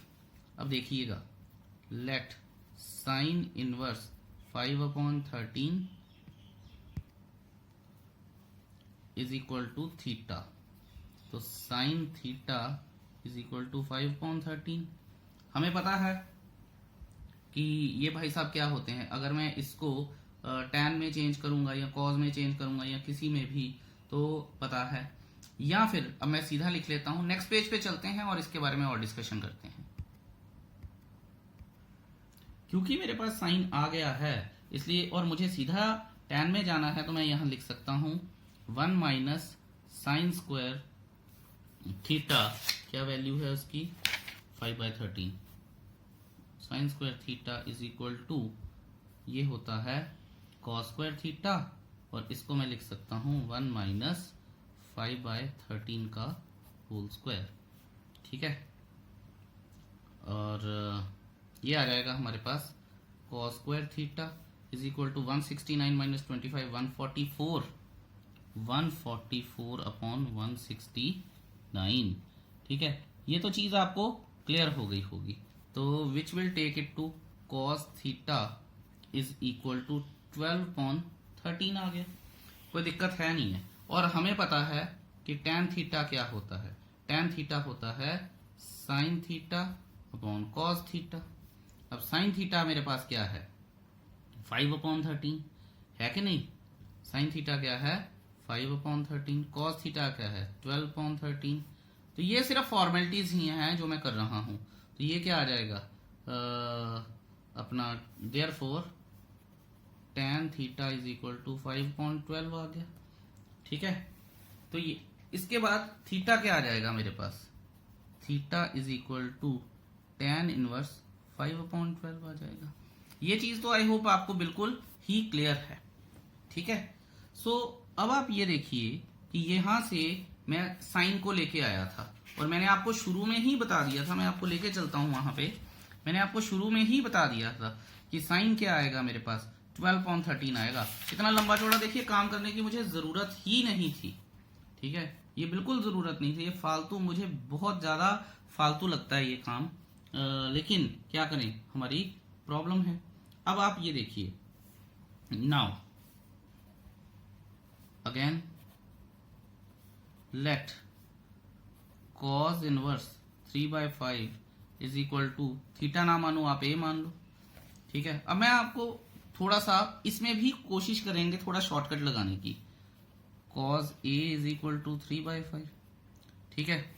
[SPEAKER 1] अब देखिएगा, let sine inverse 5/13 is equal to theta, तो sine theta is equal to 5/13। हमें पता है कि ये भाई साहब क्या होते हैं, अगर मैं इसको टैन में चेंज करूंगा या कॉज में चेंज करूंगा या किसी में भी, तो पता है। या फिर अब मैं सीधा लिख लेता हूं, नेक्स्ट पेज पे चलते हैं और इसके बारे में और डिस्कशन करते हैं। क्योंकि मेरे पास साइन आ गया है इसलिए, और मुझे सीधा टैन में जाना है, तो मैं यहां लिख सकता हूं 1 माइनस साइन स्क्वायर थीटा, क्या वैल्यू है उसकी 5/13, sine square theta is equal to, ये होता है कॉस स्क्वायर थीटा, और इसको मैं लिख सकता हूं 1 माइनस 5/13 का होल स्क्वायर। ठीक है, और ये आ जाएगा हमारे पास cos square theta is equal to 169 minus 25 144 upon 169। ठीक है, ये तो चीज आपको क्लियर हो गई होगी। तो which will take it to cos theta is equal to 12/13 आ गया, कोई दिक्कत है नहीं है। और हमें पता है कि टैन थीटा क्या होता है, टैन थीटा होता है sine theta upon cos theta. अब साइन थीटा मेरे पास क्या है 5/13 है कि नहीं, साइन थीटा क्या है 5/13, कॉस थीटा क्या है 12/13। तो ये सिर्फ फॉर्मेलिटीज ही हैं जो मैं कर रहा हूं। तो ये क्या आ जाएगा अपना therefore tan theta is equal to 5/12 आ गया। ठीक है, तो ये इसके बाद थीटा क्या आ जाएगा मेरे पास, theta is equal to tan inverse 5/12 आ जाएगा। ये चीज तो आई होप आपको बिल्कुल ही क्लियर है। ठीक है, सो अब आप ये देखिए कि यहां से मैं साइन को लेके आया था और मैंने आपको शुरू में ही बता दिया था, मैं आपको लेके चलता हूं वहां पे, मैंने आपको शुरू में ही बता दिया था कि साइन क्या आएगा मेरे पास 12/13 आएगा। इतना लंबा चौड़ा देखिए काम करने की मुझे जरूरत ही नहीं थी। ठीक है, ये बिल्कुल जरूरत नहीं थी, ये फालतू, मुझे बहुत ज्यादा फालतू लगता है ये काम, लेकिन क्या करें, हमारी प्रॉब्लम है। अब आप ये देखिए, now again let cos inverse 3/5 is equal to, theta ना मानो आप ए मान लो। ठीक है, अब मैं आपको थोड़ा सा इसमें भी कोशिश करेंगे थोड़ा शॉर्टकट लगाने की, cos a is equal to 3/5। ठीक है,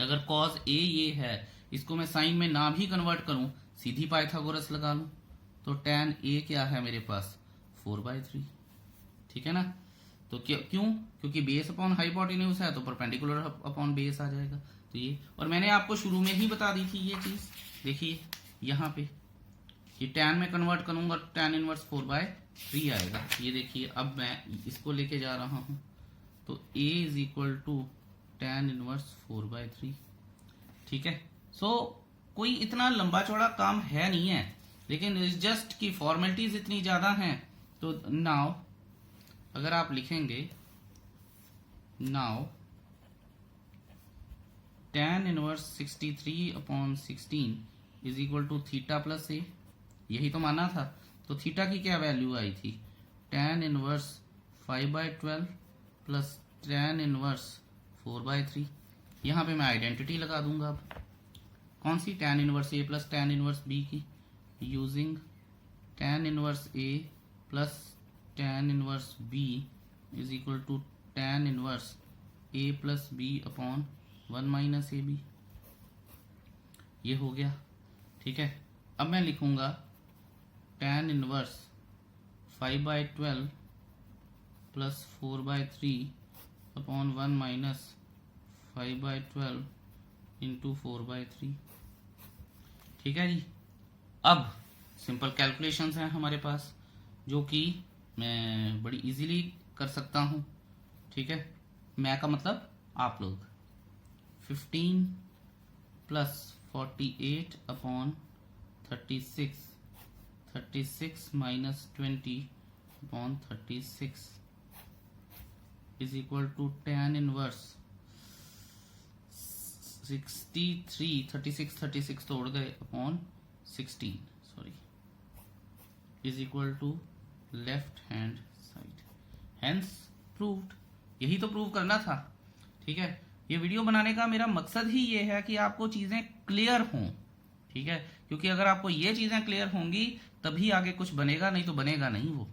[SPEAKER 1] अगर cos a ये है, इसको मैं साइन में ना भी कन्वर्ट करूं, सीधी पाइथागोरस लगा लूं, तो tan a क्या है मेरे पास 4/3। ठीक है ना, तो क्यों, क्योंकि बेस अपॉन हाइपोटेन्यूज है तो परपेंडिकुलर अपॉन बेस आ जाएगा। तो ये, और मैंने आपको शुरू में ही बता दी थी ये चीज, देखिए यहाँ पे कि tan में कन्वर्ट करूंगा tan इनवर्स 4/3 आएगा। ये देखिए, अब मैं इसको लेके जा रहा हूं, तो a is equal to tan inverse 4/3। ठीक है, सो कोई इतना लंबा चौड़ा काम है नहीं है, लेकिन जस्ट की फॉर्मेलिटीज इतनी ज्यादा हैं। तो नाउ अगर आप लिखेंगे, now tan inverse 63/16 is equal to theta plus A, यही तो माना था। तो थीटा की क्या वैल्यू आई थी, tan inverse 5/12 plus tan inverse 4/3। यहां पे मैं आइडेंटिटी लगा दूंगा। अब कौन सी, tan इनवर्स ए प्लस tan इनवर्स बी की, using tan inverse A plus tan inverse B is equal to tan inverse A plus B upon 1 minus A B. ये हो गया। ठीक है, अब मैं लिखूंगा tan inverse 5/12 plus 4/3 upon 1 minus 5/12 into 4/3। ठीक है जी, अब सिंपल कैलकुलेशंस हैं हमारे पास जो कि मैं बड़ी इजीली कर सकता हूं। ठीक है, मैं का मतलब आप लोग 15 plus 48 upon 36 minus 20 upon 36 is equal to tan inverse 36 तोड़ गए upon 16, sorry, is equal to left hand side, hence proved. यही तो प्रूव करना था। ठीक है, ये वीडियो बनाने का मेरा मकसद ही ये है कि आपको चीजें क्लियर हों। ठीक है, क्योंकि अगर आपको ये चीजें क्लियर होंगी तभी आगे कुछ बनेगा, नहीं तो बनेगा नहीं वो।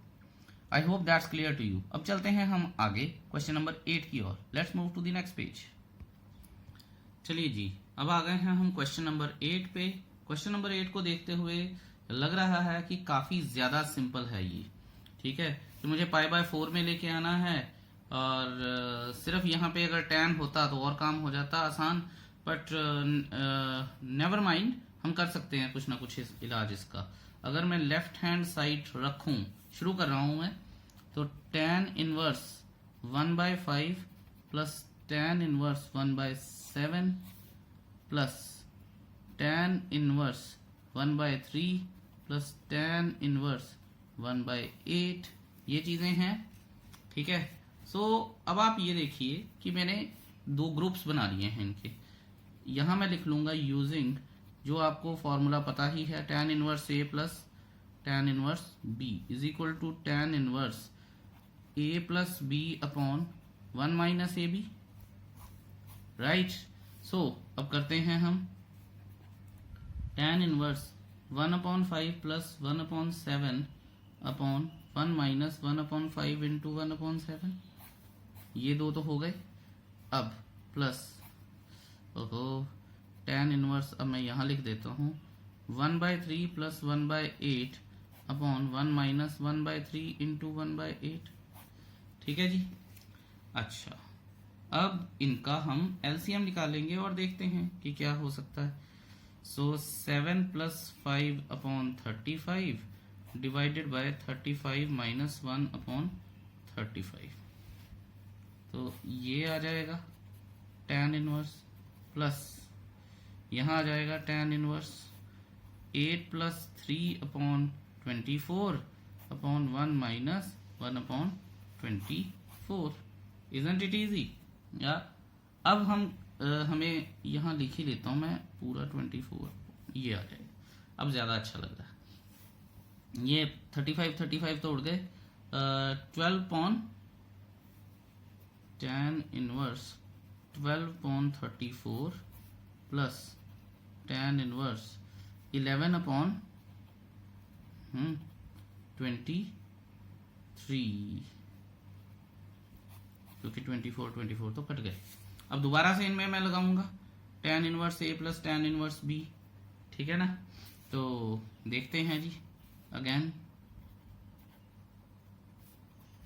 [SPEAKER 1] I hope that's clear to you. अब चलते हैं हम आगे क्वेश्चन नंबर 8 की ओर। Let's move to the next page. चलिए जी, अब आ गए हैं हम क्वेश्चन नंबर 8 पे। क्वेश्चन नंबर 8 को देखते हुए लग रहा है कि काफी ज्यादा सिंपल है ये। ठीक है, कि मुझे पाई बाय 4 में लेके आना है और सिर्फ यहाँ पे अगर tan होता तो और काम हो जाता आसान, बट नेवर माइंड, हम कर सकते हैं कुछ ना कुछ इलाज इसका। अगर मैं लेफ्ट हैंड साइड रखूं, शुरू कर रहा हूं मैं, तो tan inverse 1/5 plus tan inverse 1/7 plus tan inverse 1/3 plus tan inverse 1/8, ये चीजें हैं। ठीक है, सो अब आप ये देखिए कि मैंने दो ग्रुप्स बना लिए हैं इनके। यहां मैं लिख लूंगा यूजिंग जो आपको फॉर्मूला पता ही है, tan inverse a plus tan inverse b is equal to tan inverse a plus b upon 1 minus ab। Right, so अब करते हैं हम tan inverse 1/5 plus 1/7 upon 1 minus 1/5 into 1/7, ये दो तो हो गए। अब प्लस ओहो tan इनवर्स, अब मैं यहां लिख देता हूं 1/3 प्लस 1/8 अपॉन 1 माइनस 1/3 इंटू 1/8। ठीक है जी। अच्छा, अब इनका हम एलसीएम निकालेंगे और देखते हैं कि क्या हो सकता है। सो 7 plus 5 upon 35 divided by 35 minus 1 upon 35, तो ये आ जाएगा tan इनवर्स, प्लस यहाँ आ जाएगा tan inverse 8 plus 3 upon 24 upon 1 minus 1 upon 24। Isn't it easy? या अब हम हमें यहाँ लिख ही लेता हूँ मैं पूरा 24, ये आ जाएगा। अब ज्यादा अच्छा लग रहा है। ये 35 तो उड़ गए। 12 upon tan inverse 12 upon 34 plus tan inverse 11 upon 23, क्योंकि 24 तो कट गए। अब दोबारा से इनमें मैं लगाऊंगा tan inverse a plus tan inverse b। ठीक है ना, तो देखते हैं जी। Again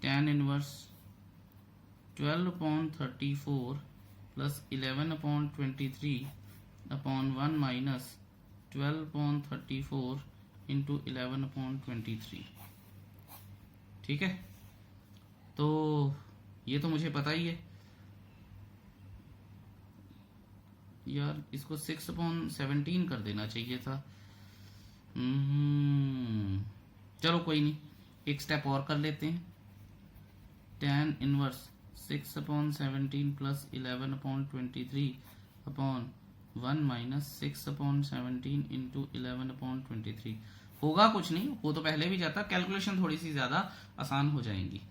[SPEAKER 1] tan inverse 12 upon 34 plus 11 upon 23 upon 1 minus 12 upon 34 into 11 upon 23। ठीक है, तो ये तो मुझे पता ही है यार, इसको 6 अपॉन 17 कर देना चाहिए था। चलो कोई नहीं, एक स्टेप और कर लेते हैं। tan inverse 6 upon 17 plus 11 upon 23 upon 1 minus 6 upon 17 into 11 upon 23। होगा कुछ नहीं, वो तो पहले भी जाता, कैलकुलेशन थोड़ी सी ज्यादा आसान हो जाएंगी।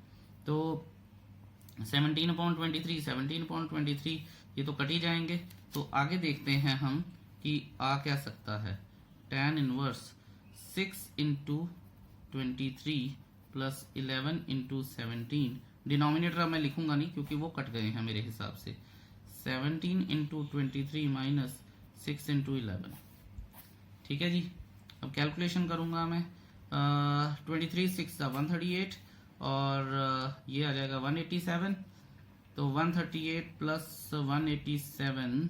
[SPEAKER 1] तो 17 अपॉन 23 17 अपॉन 23 ये तो कट ही जाएंगे। तो आगे देखते हैं हम कि आ क्या सकता है। tan inverse 6 into 23 plus 11 into 17, denominator मैं लिखूंगा नहीं क्योंकि वो कट गए हैं मेरे हिसाब से। 17 इंटू 23 माइनस 6 इंटू 11। ठीक है जी, अब कैलकुलेशन करूंगा मैं। 23 6 138 और ये आ जाएगा 187। तो 138 प्लस 187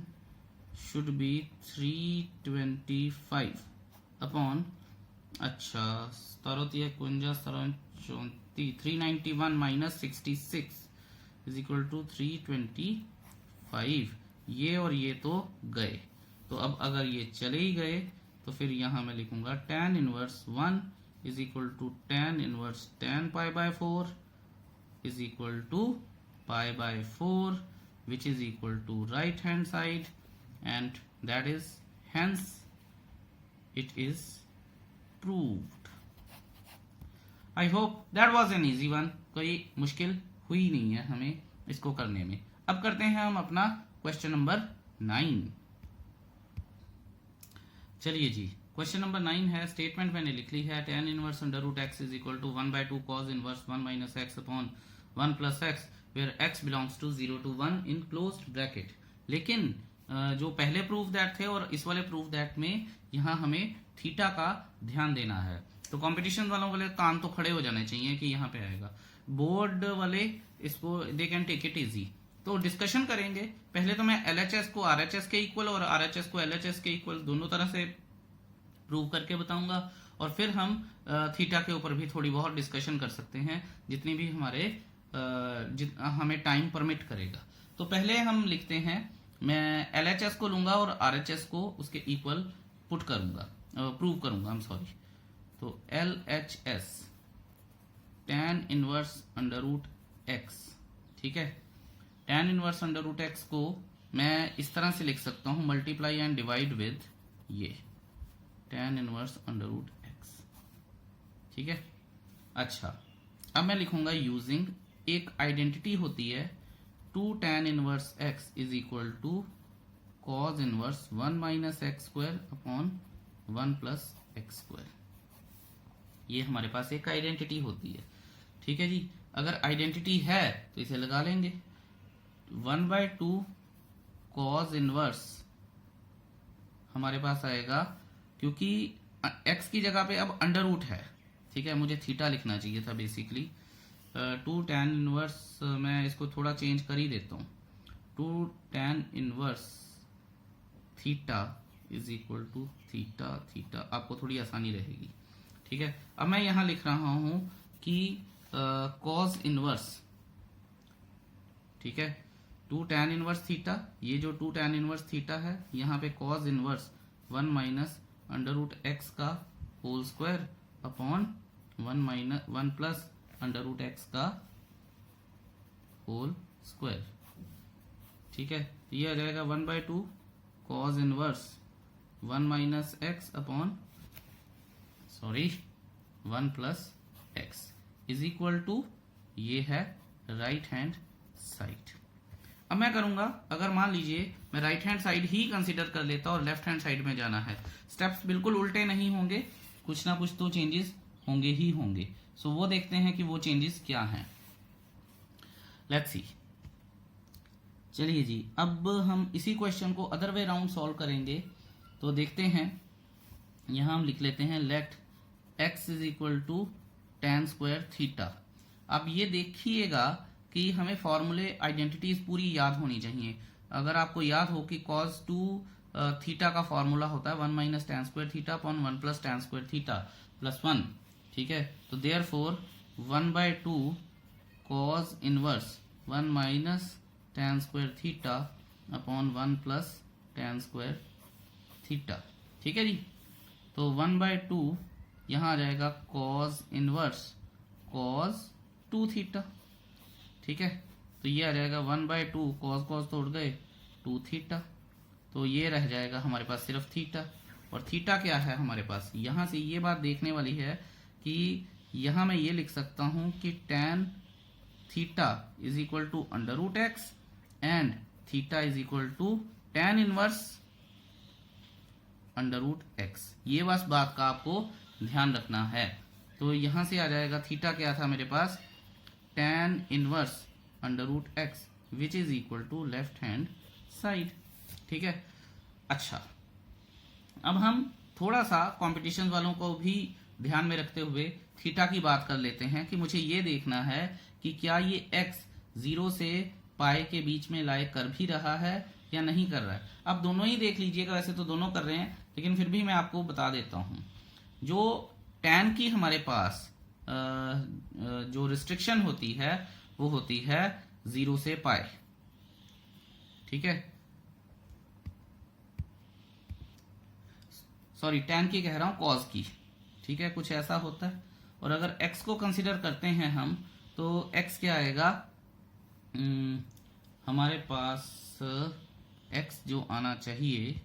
[SPEAKER 1] शुड बी 325 अपॉन, अच्छा 391 माइनस 66 इज इक्वल टू 325। ये और ये तो गए, तो अब अगर ये चले ही गए तो फिर यहां मैं लिखूंगा tan inverse 1 is equal to tan inverse tan pi by 4 is equal to pi by 4, which is equal to right hand side, and that is hence it is proved. I hope that was an easy one. कोई मुश्किल हुई नहीं है हमें इसको करने में। अब करते हैं हम अपना क्वेश्चन नंबर 9। चलिए जी, क्वेश्चन नंबर 9 है, स्टेटमेंट मैंने लिख ली है, tan inverse under root x is equal to 1/2 cos inverse 1 minus x upon 1 plus x where x belongs to 0 to 1 in closed bracket. लेकिन जो पहले प्रूफ दैट थे और इस वाले प्रूफ दैट में यहाँ हमें थीटा का ध्यान देना है। तो कंपटीशन वाले कान तो खड़े हो जाने चाहिए कि यहाँ पे आएगा। बोर्ड वाले इसको they can take it easy. तो डिस्कशन करेंगे। पहले तो मैं LHS को RHS के इक्वल और RHS को LHS के इक्वल दोनों तरह से प्रूव करके बताऊंगा, और फिर हम थीटा के ऊपर भी थोड़ी बहुत डिस्कशन कर सकते हैं जितनी भी हमें टाइम परमिट करेगा। तो पहले हम लिखते हैं, मैं LHS को लूंगा और RHS को उसके इक्वल पुट करूंगा, प्रूव करूंगा, तो LHS tan inverse under root x. ठीक है, tan inverse under root x को मैं इस तरह से लिख सकता हूं, मल्टीप्लाई एंड डिवाइड विद ये tan inverse under root x. ठीक है, अच्छा अब मैं लिखूंगा यूजिंग एक आइडेंटिटी होती है 2 tan inverse x is equal to cos inverse 1 minus x square upon 1 plus x square. ये हमारे पास एक आइडेंटिटी होती है। ठीक है जी, अगर आइडेंटिटी है तो इसे लगा लेंगे। 1/2 cos इनवर्स हमारे पास आएगा, क्योंकि x की जगह पे अब अंडर रूट है। ठीक है, मुझे थीटा लिखना चाहिए था बेसिकली। 2 tan इनवर्स, मैं इसको थोड़ा चेंज कर ही देता हूँ, 2 tan inverse theta is equal to theta, आपको थोड़ी आसानी रहेगी। ठीक है, अब मैं यहां लिख रहा हूं कि cos इनवर्स, ठीक है, 2 tan इनवर्स थीटा, ये जो 2 tan इनवर्स थीटा है, यहाँ पे cos inverse 1 minus under root X का whole square upon 1 plus under root X का होल स्क्वायर। ठीक है, ये आ जाएगा 1/2 cos inverse 1 minus x upon 1 plus x is equal to, ये है राइट हैंड साइड। अब मैं करूंगा, अगर मान लीजिए मैं राइट हैंड साइड ही कंसीडर कर लेता और लेफ्ट हैंड साइड में जाना है, स्टेप्स बिल्कुल उल्टे नहीं होंगे, कुछ ना कुछ तो चेंजेस होंगे ही होंगे। सो वो देखते हैं कि वो चेंजेस क्या हैं। Let's see. चलिए जी, अब हम इसी क्वेश्चन को अदर वे राउंड सॉल्व करेंगे। तो देखते हैं, यहां हम लिख लेते हैं let x is equal to tan square theta. अब ये देखिएगा कि हमें फॉर्मूले आइडेंटिटीज पूरी याद होनी चाहिए। अगर आपको याद हो कि cos 2 थीटा का फॉर्मूला होता है 1 minus tan square theta upon 1 plus tan square theta plus 1। ठीक है, तो therefore 1/2 cos inverse 1 minus tan square theta upon 1 plus tan square theta. ठीक है जी, तो 1/2 यहां आ जाएगा cos इनवर्स cos 2 थीटा। ठीक है, तो ये आ जाएगा 1/2 cos तो उड़ गए 2 थीटा, तो ये रह जाएगा हमारे पास सिर्फ थीटा। और थीटा क्या है हमारे पास, यहां से ये बात देखने वाली है कि यहां मैं ये लिख सकता हूं कि tan theta is equal to under root x and theta is equal to tan inverse under root x. ये बस बात का आपको ध्यान रखना है। तो यहां से आ जाएगा थीटा क्या था मेरे पास, tan inverse under root x which is equal to left hand side. ठीक है, अच्छा अब हम थोड़ा सा कॉम्पिटिशन वालों को भी ध्यान में रखते हुए थीटा की बात कर लेते हैं कि मुझे ये देखना है कि क्या ये x 0 से पाई के बीच में लाए कर भी रहा है या नहीं कर रहा है। अब दोनों ही देख लीजिएगा, वैसे तो दोनों कर रहे हैं, लेकिन फिर भी मैं आपको बता देता हूं। जो tan की हमारे पास जो रिस्ट्रिक्शन होती है वो होती है 0 से पाई। ठीक है, सॉरी tan की कह रहा हूं, cos की। ठीक है, कुछ ऐसा होता है। और अगर x को कंसीडर करते हैं हम, तो x क्या आएगा, हमारे पास x जो आना चाहिए,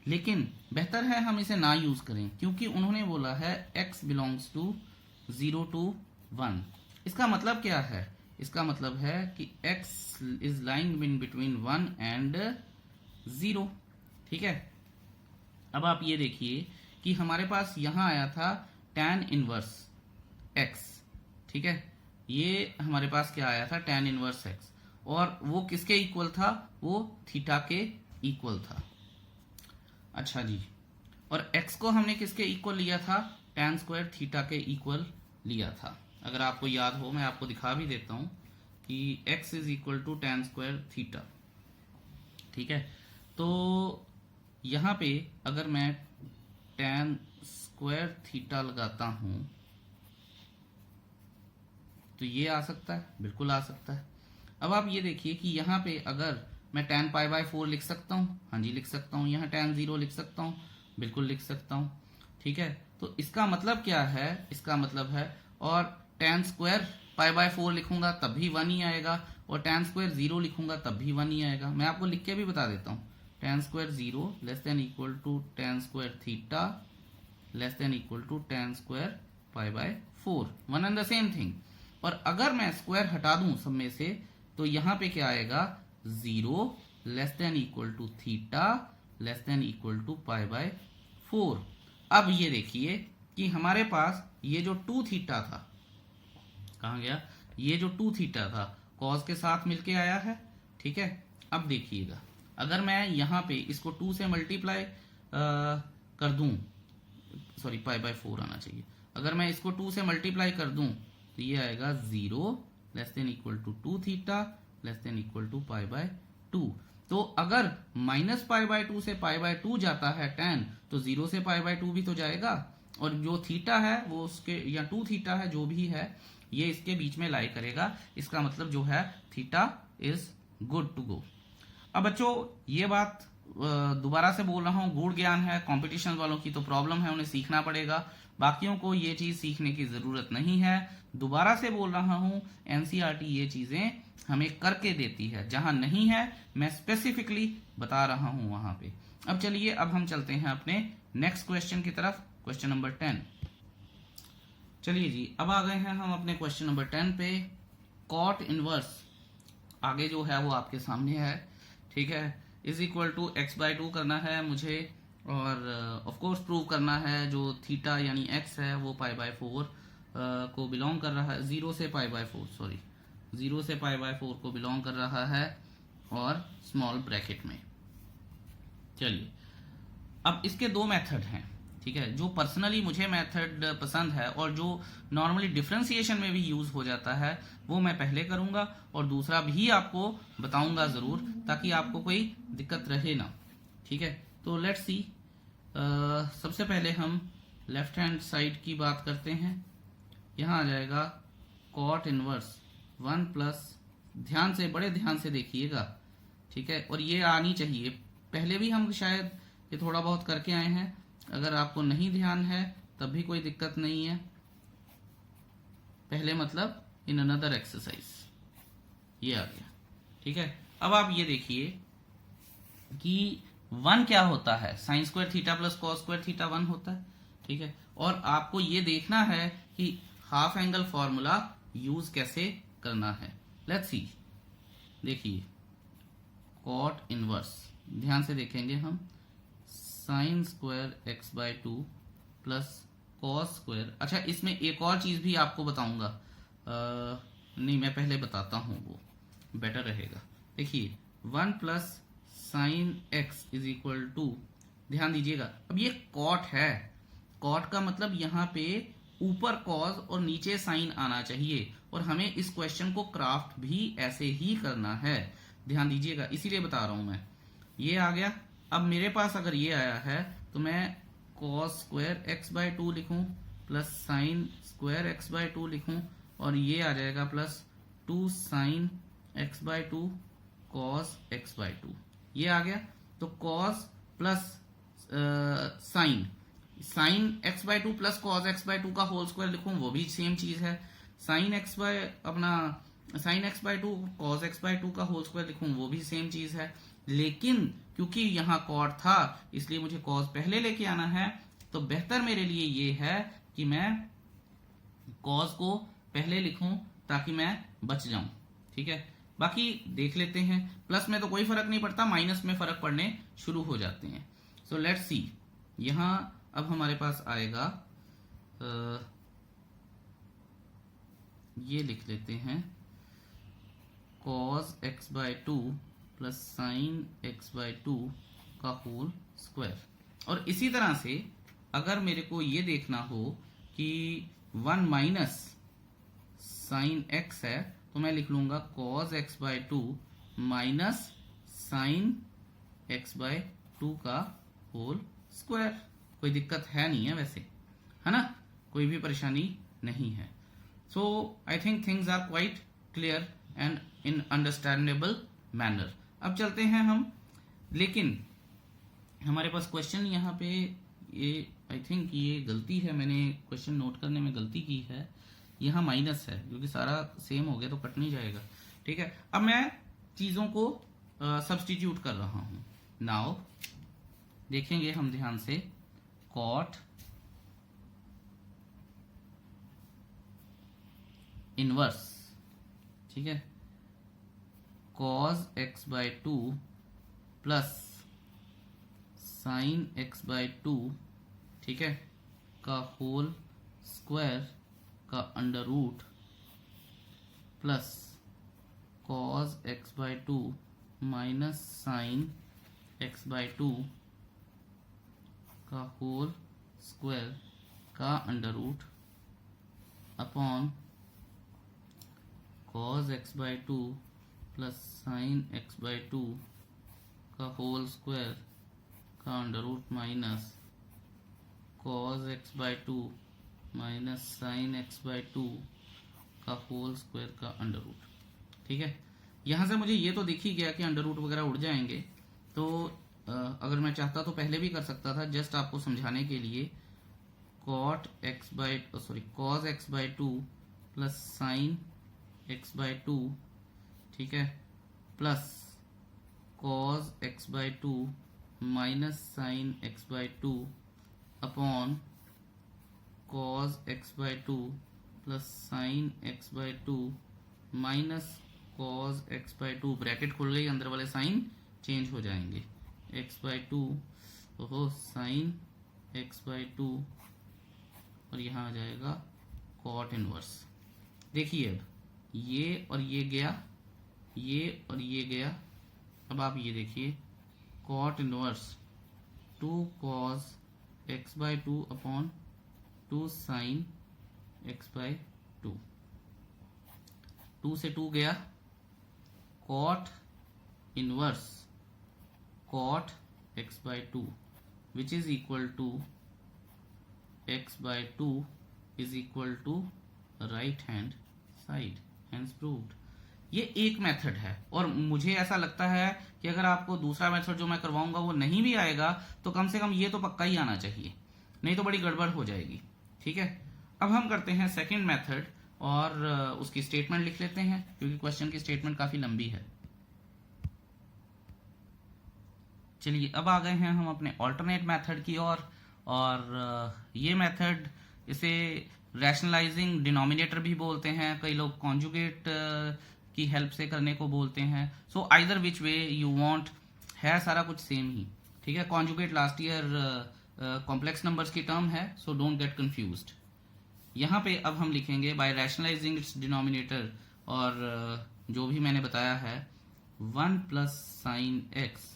[SPEAKER 1] लेकिन बेहतर है हम इसे ना यूज करें, क्योंकि उन्होंने बोला है x बिलोंग्स टू 0 to 1। इसका मतलब क्या है, इसका मतलब है कि x is lying in between 1 and 0। ठीक है, अब आप ये देखिए कि हमारे पास यहां आया था tan इनवर्स x। ठीक है, ये हमारे पास क्या आया था, tan इनवर्स x, और वो किसके इक्वल था, वो थीटा के इक्वल था। अच्छा जी, और x को हमने किसके इक्वल लिया था, tan स्क्वायर थीटा के इक्वल लिया था। अगर आपको याद हो, मैं आपको दिखा भी देता हूं कि x is equal to tan square theta. ठीक है, तो यहां पे अगर मैं tan स्क्वायर थीटा लगाता हूं तो ये आ सकता है, बिल्कुल आ सकता है। अब आप ये देखिए कि यहाँ पे अगर मैं tan पाई बाय 4 लिख सकता हूँ, हाँ जी लिख सकता हूँ। यहाँ tan 0 लिख सकता हूँ, बिल्कुल लिख सकता हूँ। ठीक है, तो इसका मतलब क्या है, इसका मतलब है, और tan स्क्वायर पाई बाय 4 लिखूंगा तब भी 1 ही आएगा, और tan स्क्वायर 0 लिखूंगा तब भी 1 ही आएगा। मैं आपको लिख के भी बता देता हूँ, tan square 0 less than equal to tan square theta less than equal to tan square pi by 4, one and the same thing. और अगर मैं स्क्वायर हटा दूं सब में से तो यहां पे क्या आएगा, 0 less than equal to theta less than equal to pi by 4। अब ये देखिए कि हमारे पास ये जो 2 थीटा था, कहां गया, ये जो 2 थीटा था कॉस के साथ मिलके आया है। ठीक है, अब देखिएगा अगर मैं यहां पे इसको 2 से मल्टीप्लाई कर दूं, सॉरी पाई बाय 4 आना चाहिए, अगर मैं इसको 2 से मल्टीप्लाई कर दूं तो ये आएगा 0 less than equal to 2 theta less than equal to pi by 2। तो अगर माइनस पाई बाय 2 से पाई बाय 2 जाता है tan, तो 0 से पाई बाय 2 भी तो जाएगा, और जो थीटा है वो उसके, या 2 थीटा है जो भी है, ये इसके बीच में लाई करेगा। इसका मतलब जो है theta is good to go. अब बच्चों ये बात दोबारा से बोल रहा हूँ, गूढ़ ज्ञान है, कंपटीशन वालों की तो प्रॉब्लम है, उन्हें सीखना पड़ेगा, बाकियों को ये चीज सीखने की जरूरत नहीं है। दोबारा से बोल रहा हूँ, एनसीईआरटी ये चीजें हमें करके देती है, जहां नहीं है मैं स्पेसिफिकली बता रहा हूं वहां पे। अब चलिए, अब हम चलते हैं अपने नेक्स्ट क्वेश्चन की तरफ, क्वेश्चन नंबर 10। चलिए जी, अब आ गए हैं हम अपने क्वेश्चन नंबर 10 पे। कॉट इनवर्स आगे जो है वो आपके सामने है। ठीक है, is equal to x by 2 करना है मुझे, और ऑफ कोर्स प्रूव करना है जो थीटा यानी x है वो पाई बाय 4 को बिलोंग कर रहा है, 0 से पाई बाय 4, सॉरी 0 से पाई बाय 4 को बिलोंग कर रहा है, और स्मॉल ब्रैकेट में। चलिए, अब इसके दो मेथड हैं। ठीक है, जो पर्सनली मुझे मेथड पसंद है और जो नॉर्मली डिफरेंशिएशन में भी यूज हो जाता है वो मैं पहले करूंगा, और दूसरा भी आपको बताऊंगा जरूर, ताकि आपको कोई दिक्कत रहे ना। ठीक है, तो लेट्स सी। सबसे पहले हम लेफ्ट हैंड साइड की बात करते हैं। यहां आ जाएगा कॉट इनवर्स 1 प्लस, ध्यान से, बड़े ध्यान से देखिएगा। ठीक है, और ये आनी चाहिए, पहले भी हम शायद ये थोड़ा बहुत करके आए हैं, अगर आपको नहीं ध्यान है तब भी कोई दिक्कत नहीं है। पहले मतलब इन अनदर एक्सरसाइज ये आ गया। ठीक है, अब आप ये देखिए कि 1 क्या होता है, sign square theta plus cos square theta 1 होता है। ठीक है, और आपको ये देखना है कि हाफ एंगल फॉर्मूला यूज कैसे करना है। लेट्स सी, देखिए कॉट इनवर्स, ध्यान से देखेंगे हम, sine square x by 2 plus cos square. अच्छा, इसमें एक और चीज भी आपको बताऊंगा, नहीं मैं पहले बताता हूं, वो बेटर रहेगा। देखिए 1 plus sine x is equal to, ध्यान दीजिएगा, अब ये कॉट है, कॉट का मतलब यहाँ पे ऊपर कॉस और नीचे साइन आना चाहिए, और हमें इस क्वेश्चन को क्राफ्ट भी ऐसे ही करना है। ध्यान दीजिएगा, इसीलिए बता रहा हूं मैं। ये आ गया। अब मेरे पास अगर ये आया है तो मैं कॉस स्क्वायर x बाय 2 लिखूं plus sine square x by 2 लिखूं, और ये आ जाएगा plus 2 sine x by 2 cos x by 2, ये आ गया। तो cos plus sine, sine x by 2 plus cos x by 2 का होल स्क्वायर लिखूं, वो भी सेम चीज है। साइन x बाय अपना sine x by 2 cos x by 2 का होल स्क्वायर लिखूं, वो भी सेम चीज है। लेकिन क्योंकि यहाँ कॉट था इसलिए मुझे कॉस पहले लेके आना है, तो बेहतर मेरे लिए ये है कि मैं कॉस को पहले लिखूं ताकि मैं बच जाऊं। ठीक है, बाकी देख लेते हैं। प्लस में तो कोई फर्क नहीं पड़ता, माइनस में फर्क पड़ने शुरू हो जाते हैं। सो लेट्स सी, यहां अब हमारे पास आएगा ये लिख लेते हैं cos x by 2 plus sine x by 2 का होल स्क्वायर। और इसी तरह से अगर मेरे को ये देखना हो कि 1 माइनस साइन x है तो मैं लिख लूंगा cos x by 2 minus sine x by 2 का होल स्क्वायर। कोई दिक्कत है नहीं है वैसे, है ना, कोई भी परेशानी नहीं है। So I think things are quite clear and in understandable manner. अब चलते हैं हम, लेकिन हमारे पास क्वेश्चन यहाँ पे ये आई थिंक ये गलती है, मैंने क्वेश्चन नोट करने में गलती की है। यहाँ माइनस है क्योंकि सारा सेम हो गया तो कट नहीं जाएगा। ठीक है, अब मैं चीजों को सब्स्टिट्यूट कर रहा हूं। नाउ देखेंगे हम ध्यान से, कॉट इनवर्स, ठीक है, cos x by 2 plus sine x by 2, ठीक है, का होल स्क्वायर का under root plus cos x by 2 minus sine x by 2 का होल स्क्वायर का under root upon cos x by 2 plus sine x by 2 का होल स्क्वायर का under root minus cos x by 2 minus sine x by 2 का होल स्क्वायर का अंडर रूट। ठीक है, यहां से मुझे ये तो दिख ही गया कि अंडर रूट वगैरह उड़ जाएंगे, तो अगर मैं चाहता तो पहले भी कर सकता था, जस्ट आपको समझाने के लिए। cos x by 2 plus sine x by 2, ठीक है, plus cos x by 2 minus sine x by 2 upon cos x by 2 plus sine x by 2 minus cos x by 2, bracket खुल गई, अंदर वाले साइन चेंज हो जाएंगे, x बाय 2 ओहो साइन x बाय 2 और यहाँ आ जाएगा कॉट इनवर्स। देखिए अब ये और ये गया, ये और ये गया। अब आप ये देखिए, cot inverse 2 cos x by 2 upon 2 sine x by 2, 2 से 2 गया, cot inverse cot x by 2 which is equal to x by 2 is equal to right hand side, hence proved। ये एक मेथड है, और मुझे ऐसा लगता है कि अगर आपको दूसरा मेथड जो मैं करवाऊंगा वो नहीं भी आएगा तो कम से कम ये तो पक्का ही आना चाहिए, नहीं तो बड़ी गड़बड़ हो जाएगी। ठीक है, अब हम करते हैं सेकंड मेथड और उसकी स्टेटमेंट लिख लेते हैं क्योंकि क्वेश्चन की स्टेटमेंट काफी लंबी है। चलिए अब आ गए हैं हम अपने ऑल्टरनेट मेथड की ओर, और ये मेथड इसे रैशनलाइजिंग डिनोमिनेटर भी बोलते हैं, कई लोग कॉन्जुगेट की हेल्प से करने को बोलते हैं। So either which way you want, है सारा कुछ सेम ही। ठीक है, conjugate last year complex numbers की टर्म है, सो डोंट गेट कंफ्यूज्ड। यहाँ पे अब हम लिखेंगे बाय रैशनलाइजिंग इट्स डिनोमिनेटर, और जो भी मैंने बताया है 1 प्लस साइन एक्स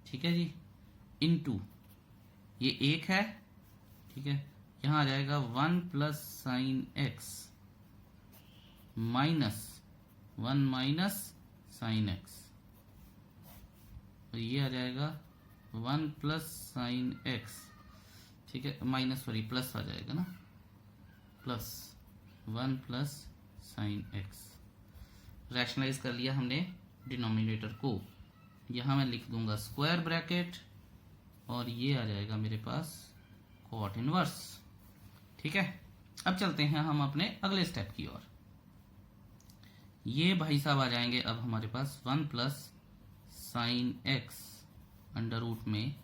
[SPEAKER 1] ठीक है जी, इनटू ये एक है, ठीक है, यहां आ जाएगा 1 plus sine x minus 1 minus sine x, और ये आ जाएगा 1 प्लस साइन एक्स, ठीक है, माइनस सॉरी प्लस आ जाएगा ना, plus 1 plus sine x. Rationalise कर लिया हमने डिनोमिनेटर को, यहां मैं लिख दूंगा स्क्वायर ब्रैकेट, और ये आ जाएगा मेरे पास कॉट इनवर्स। ठीक है, अब चलते हैं हम अपने अगले स्टेप की ओर। ये भाई साहब आ जाएंगे अब हमारे पास 1 plus sine x under root में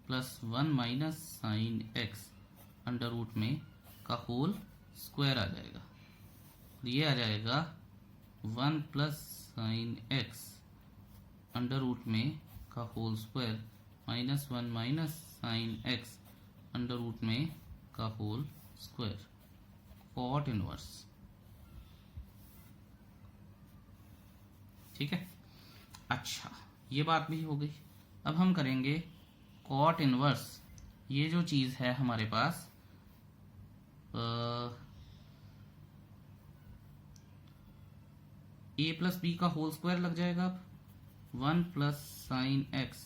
[SPEAKER 1] plus 1 minus sine x under root में का होल स्क्वायर आ जाएगा। ये आ जाएगा 1 plus sine x under root में का whole square minus 1 minus sine x under root में का होल स्क्वायर कॉट इनवर्स। ठीक है, अच्छा ये बात भी हो गई। अब हम करेंगे कॉट इनवर्स। ये जो चीज है हमारे पास ए प्लस बी का होल स्क्वायर लग जाएगा। अब 1 plus sine x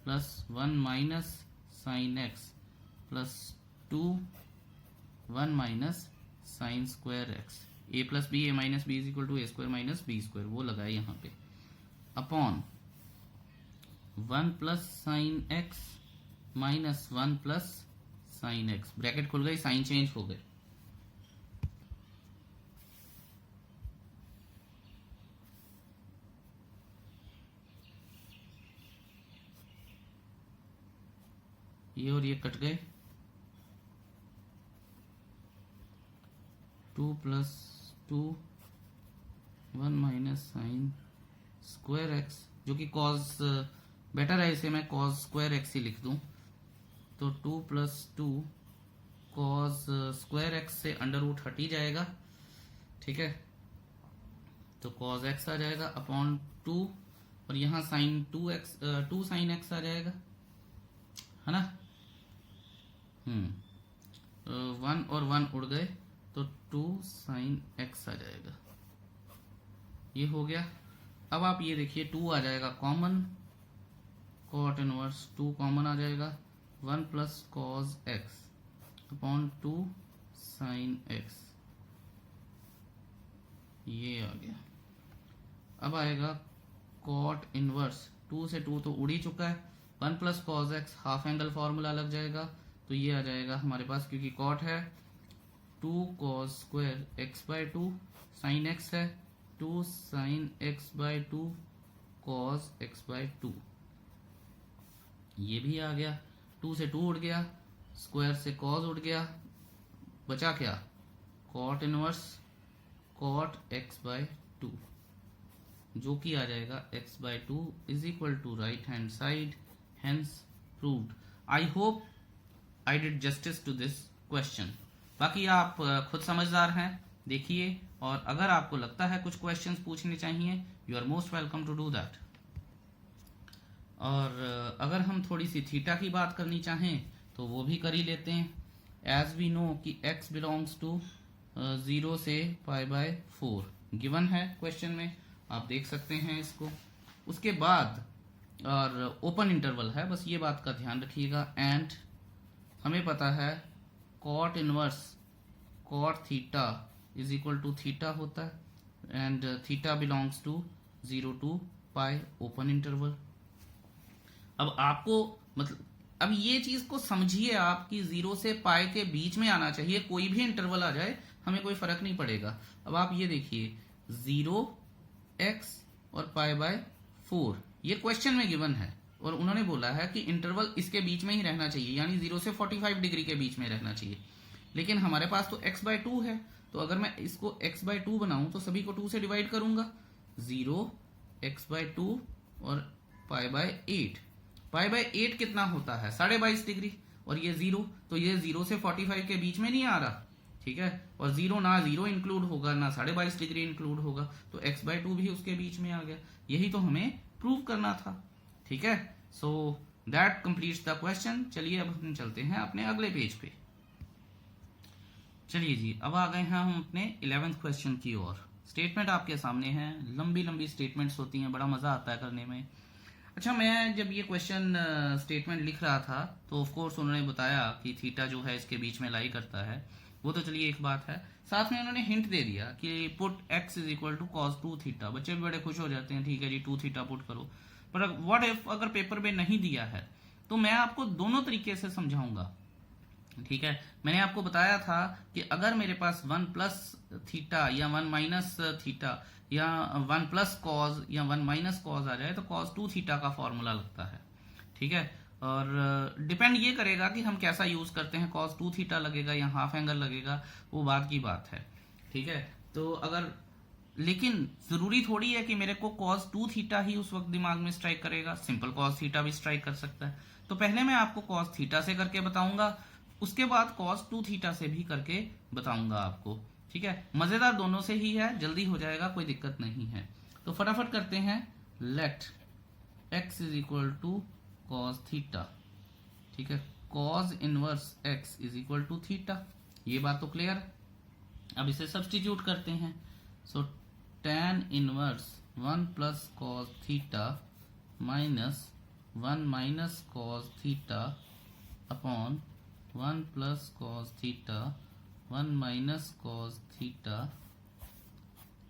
[SPEAKER 1] plus 1 minus sine x plus 1 minus sine square x. A plus B, A minus B is equal to A square minus B square, वो लगाए यहाँ पे, upon 1 plus sine x minus 1 plus sine x, bracket खुल गई, साइन चेंज हो गए। ये और ये कट गए। 2 plus 2 1 minus sine square x, जो कि कॉस बेटर है, इसे मैं कॉस स्क्वायर एक्स ही लिख दूं। तो 2 प्लस 2 कॉस स्क्वायर एक्स से अंडर रूट हट ही जाएगा। ठीक है, तो कॉस एक्स आ जाएगा अपॉन 2, और यहाँ साइन 2 साइन एक्स आ जाएगा, है ना। 1 और 1 उड़ गए, तो 2 साइन एक्स आ जाएगा। ये हो गया। अब आप ये देखिए 2 आ जाएगा कॉमन, कॉट इनवर्स 2 कॉमन आ जाएगा। 1 plus cos x upon 2 sine x, ये आ गया। अब आएगा कॉट इनवर्स, 2 से 2 तो उड़ ही चुका है। 1 plus cos x half angle formula लग जाएगा, तो ये आ जाएगा हमारे पास, क्योंकि कॉट है 2 cos square x by 2, sine x है 2 sine x by 2 cos x by 2, ये भी आ गया। 2 से 2 उड़ गया, स्क्वायर से कॉस उड़ गया, बचा क्या, cot inverse cot x by 2, जो कि आ जाएगा x by 2 is equal to right hand side, hence proved. I hope I did justice to this question. बाकी आप खुद समझदार हैं, देखिए, और अगर आपको लगता है कुछ क्वेश्चंस पूछने चाहिए, you are most welcome to do that. और अगर हम थोड़ी सी थीटा की बात करनी चाहें तो वो भी कर ही लेते हैं। एज वी नो कि x बिलोंग्स टू 0 से पाई बाय 4 गिवन है क्वेश्चन में, आप देख सकते हैं इसको। उसके बाद और ओपन इंटरवल है, बस ये बात का ध्यान रखिएगा। एंड हमें पता है cot inverse cot theta is equal to theta होता है, and theta belongs to 0 to pi open interval. अब आपको मतलब अब ये चीज को समझिए आप कि 0 से पाई के बीच में आना चाहिए, कोई भी इंटरवल आ जाए हमें कोई फर्क नहीं पड़ेगा। अब आप ये देखिए 0 x और पाई बाय 4 ये क्वेश्चन में गिवन है, और उन्होंने बोला है कि इंटरवल इसके बीच में ही रहना चाहिए, यानी 0 से 45 डिग्री के बीच में रहना चाहिए। लेकिन हमारे पास तो x बाय 2 है, तो अगर मैं इसको x बाय 2 बनाऊं तो सभी को 2 से डिवाइड करूंगा। 0 x बाय 2 और पाई बाय 8, पाई बाय 8 कितना होता है 22.5 डिग्री, और ये 0, तो ये 0 से 45 के बीच में नहीं आ रहा। ठीक है, और 0 ना 0 इंक्लूड होगा ना 22.5 डिग्री इंक्लूड होगा, तो x बाय 2 भी उसके बीच में आ गया। यही तो हमें प्रूव करना था। ठीक है, so that completes the question. चलिए अब हम चलते हैं अपने अगले पेज पे। चलिए जी, अब आ गए हैं हम अपने 11th क्वेश्चन की ओर। स्टेटमेंट आपके सामने है, लंबी लंबी स्टेटमेंट्स होती हैं, बड़ा मजा आता है करने में। अच्छा, मैं जब ये क्वेश्चन स्टेटमेंट लिख रहा था तो ऑफ कोर्स उन्होंने बताया कि थीटा जो है इसके बीच में लाई करता है, वो तो चलिए एक बात है। साथ में उन्होंने हिंट दे दिया कि put x is equal to cos 2 theta. बच्चे भी बड़े खुश हो जाते हैं, ठीक है जी 2 थीटा पुट करो। पर व्हाट इफ अगर पेपर में नहीं दिया है, तो मैं आपको दोनों तरीके से समझाऊंगा। ठीक है, मैंने आपको बताया था कि अगर मेरे पास 1 प्लस थीटा या 1 माइनस थीटा या 1 प्लस कॉज या 1 माइनस कॉज आ जाए तो कॉज 2 थीटा का फॉर्मूला लगता है। ठीक है, और डिपेंड ये करेगा कि हम कैसा यूज करते हैं, कॉस 2 थीटा लगेगा या हाफ एंगल लगेगा, वो बात की बात है। ठीक है, तो अगर लेकिन जरूरी थोड़ी है कि मेरे को कॉस 2 थीटा ही उस वक्त दिमाग में स्ट्राइक करेगा, सिंपल कॉस थीटा भी स्ट्राइक कर सकता है। तो पहले मैं आपको कॉस थीटा से करके बताऊंगा, उसके बाद कॉस 2 थीटा से भी करके बताऊंगा आपको। ठीक है, मजेदार दोनों से ही है, जल्दी हो जाएगा, कोई दिक्कत नहीं है। तो फटाफट करते हैं। Let x is equal to cos theta. ठीक है, cos inverse x is equal to theta, ये बात तो क्लियर है। अब इसे सब्सटीट्यूट करते हैं। सो tan inverse 1 plus cos theta minus 1 minus cos theta upon 1 plus cos theta 1 minus cos theta.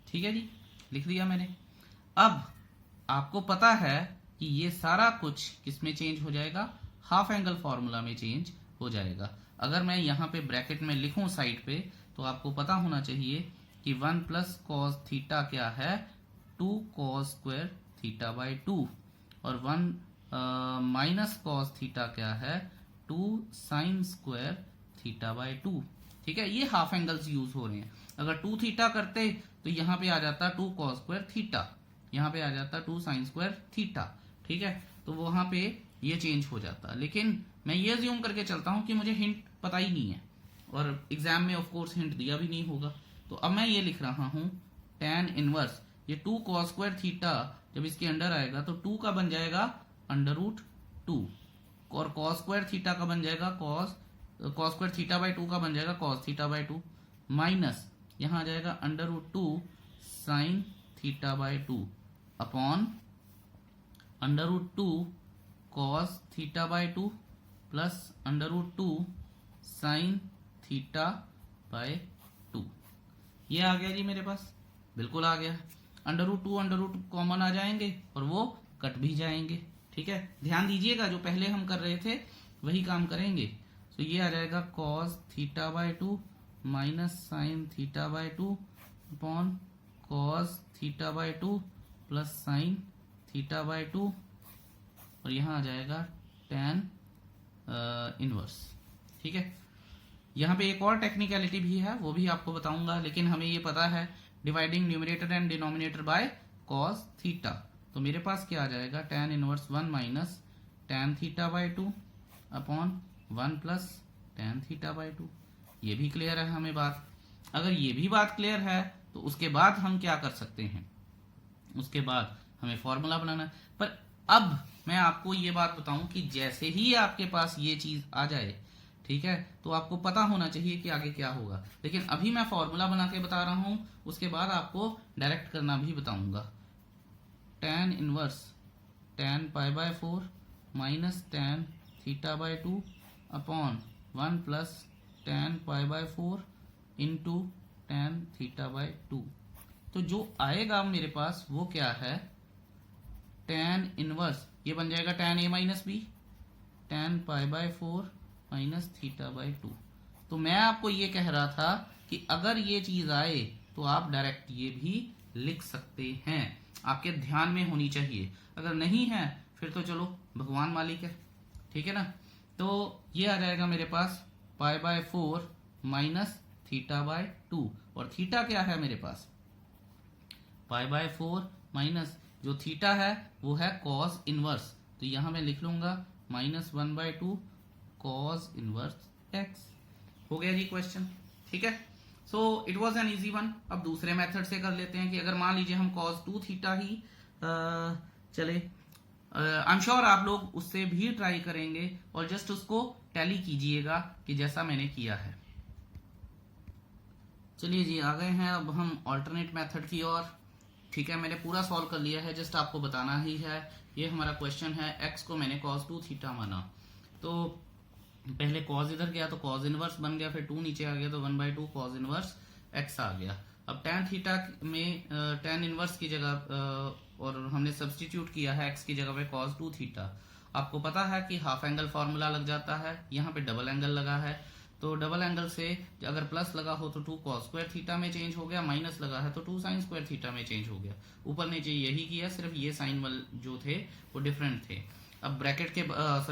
[SPEAKER 1] ठीक है जी, लिख दिया मैंने। अब आपको पता है कि ये सारा कुछ किसमें चेंज हो जाएगा, हाफ एंगल फॉर्मूला में चेंज हो जाएगा। अगर मैं यहाँ पे ब्रैकेट में लिखूं साइड पे, तो आपको पता होना चाहिए कि 1 प्लस कॉस थीटा क्या है, 2 कॉस स्क्वायर थीटा बाई 2, और 1 माइनस कॉस थीटा क्या है, 2 साइन स्क्वायर थीटा बाई 2। ठीक है, ये हाफ एंगल्स यूज हो रहे हैं। अगर 2 थीटा करते तो यहाँ पे आ जाता 2 कॉस स्क्वायर थीटा, यहाँ पे आ जाता 2 साइन स्क्वायर थीटा। ठीक है, तो वहां पे ये चेंज हो जाता। लेकिन मैं ये ज्यूम करके चलता हूं कि मुझे हिंट पता ही नहीं है, और एग्जाम में ऑफ कोर्स हिंट दिया भी नहीं होगा। तो अब मैं ये लिख रहा हूं tan इनवर्स, ये 2 कॉस स्क्वायर थीटा जब इसके अंडर आएगा तो 2 का बन जाएगा अंडर रूट 2, और कॉस स्क्वायर थीटा का बन जाएगा कॉस स्क्वायर थीटा बाई 2 का बन जाएगा कॉस थीटा बाई 2, माइनस यहां आ जाएगा under root 2 sine theta by 2 upon under root 2 cos theta by 2 plus under root 2 sine theta by 2। ये आ गया जी मेरे पास, बिल्कुल आ गया। अंडर रूट कॉमन आ जाएंगे और वो कट भी जाएंगे। ठीक है, ध्यान दीजिएगा, जो पहले हम कर रहे थे वही काम करेंगे। तो ये आ जाएगा cos theta by 2 minus sign theta by 2 upon cos theta by 2 plus sign theta by 2, और यहां आ जाएगा tan इनवर्स। ठीक है, यहाँ पे एक और टेक्निकलिटी भी है, वो भी आपको बताऊंगा, लेकिन हमें ये पता है dividing numerator and denominator by cos theta. तो मेरे पास क्या आ जाएगा, tan inverse 1 minus tan theta by 2 upon 1 plus tan theta by 2। ये भी क्लियर है हमें बात। अगर ये भी बात क्लियर है तो उसके बाद हम क्या कर सकते हैं, उसके बाद हमें फॉर्मूला बनाना है। पर अब मैं आपको ये बात बताऊं कि जैसे ही आपके पास ये चीज आ जाए, ठीक है, तो आपको पता होना चाहिए कि आगे क्या होगा। लेकिन अभी मैं फॉर्मूला बना के बता रहा हूं, उसके बाद आपको डायरेक्ट करना भी बताऊंगा। tan inverse tan pi by 4 minus tan theta by 2 upon 1 plus tan pi by 4 into tan theta by 2। तो जो आएगा मेरे पास वो क्या है, tan इनवर्स, ये बन जाएगा tan a minus B tan pi by 4 minus theta by 2। तो मैं आपको ये कह रहा था कि अगर ये चीज आए तो आप डायरेक्ट ये भी लिख सकते हैं, आपके ध्यान में होनी चाहिए। अगर नहीं है फिर तो चलो भगवान मालिक है। ठीक है ना, तो ये आ जाएगा मेरे पास pi by 4 minus theta by 2, और थीटा क्या है मेरे पास, पाई बाय 4 माइनस जो थीटा है वो है कॉस इनवर्स, तो यहां मैं लिख लूंगा minus 1 by 2 cos inverse x. हो गया जी क्वेश्चन। ठीक है, so it was an easy one. अब दूसरे मेथड से कर लेते हैं कि अगर मान लीजिए हम कॉस 2 थीटा ही चले, आई एम श्योर आप लोग उससे भी ट्राई करेंगे और जस्ट उसको टैली कीजिएगा कि जैसा मैंने किया है। चलिए जी, आ गए हैं अब हम ऑल्टरनेट मेथड की ओर। ठीक है, मैंने पूरा सॉल्व कर लिया है, जस्ट आपको बताना ही है। ये हमारा क्वेश्चन है, एक्स को मैंने cos 2 थीटा माना, तो पहले cos इधर गया तो cos इनवर्स बन गया, फिर 2 नीचे आ गया तो 1 बाई 2 cos इनवर्स x आ गया। अब tan थीटा में tan इनवर्स की जगह और हमने सब्सटीट्यूट किया है x की जगह पे cos 2 थीटा। आपको पता है कि हाफ एंगल फॉर्मूला लग जाता है, यहाँ पे डबल एंगल लगा है, तो डबल एंगल से अगर प्लस लगा हो तो 2 cos स्क्वायर थीटा में चेंज हो गया, माइनस लगा है तो 2 sin स्क्वायर थीटा में चेंज हो गया। ऊपर नीचे यही किया, सिर्फ ये साइन वाले जो थे वो डिफरेंट थे। अब ब्रैकेट के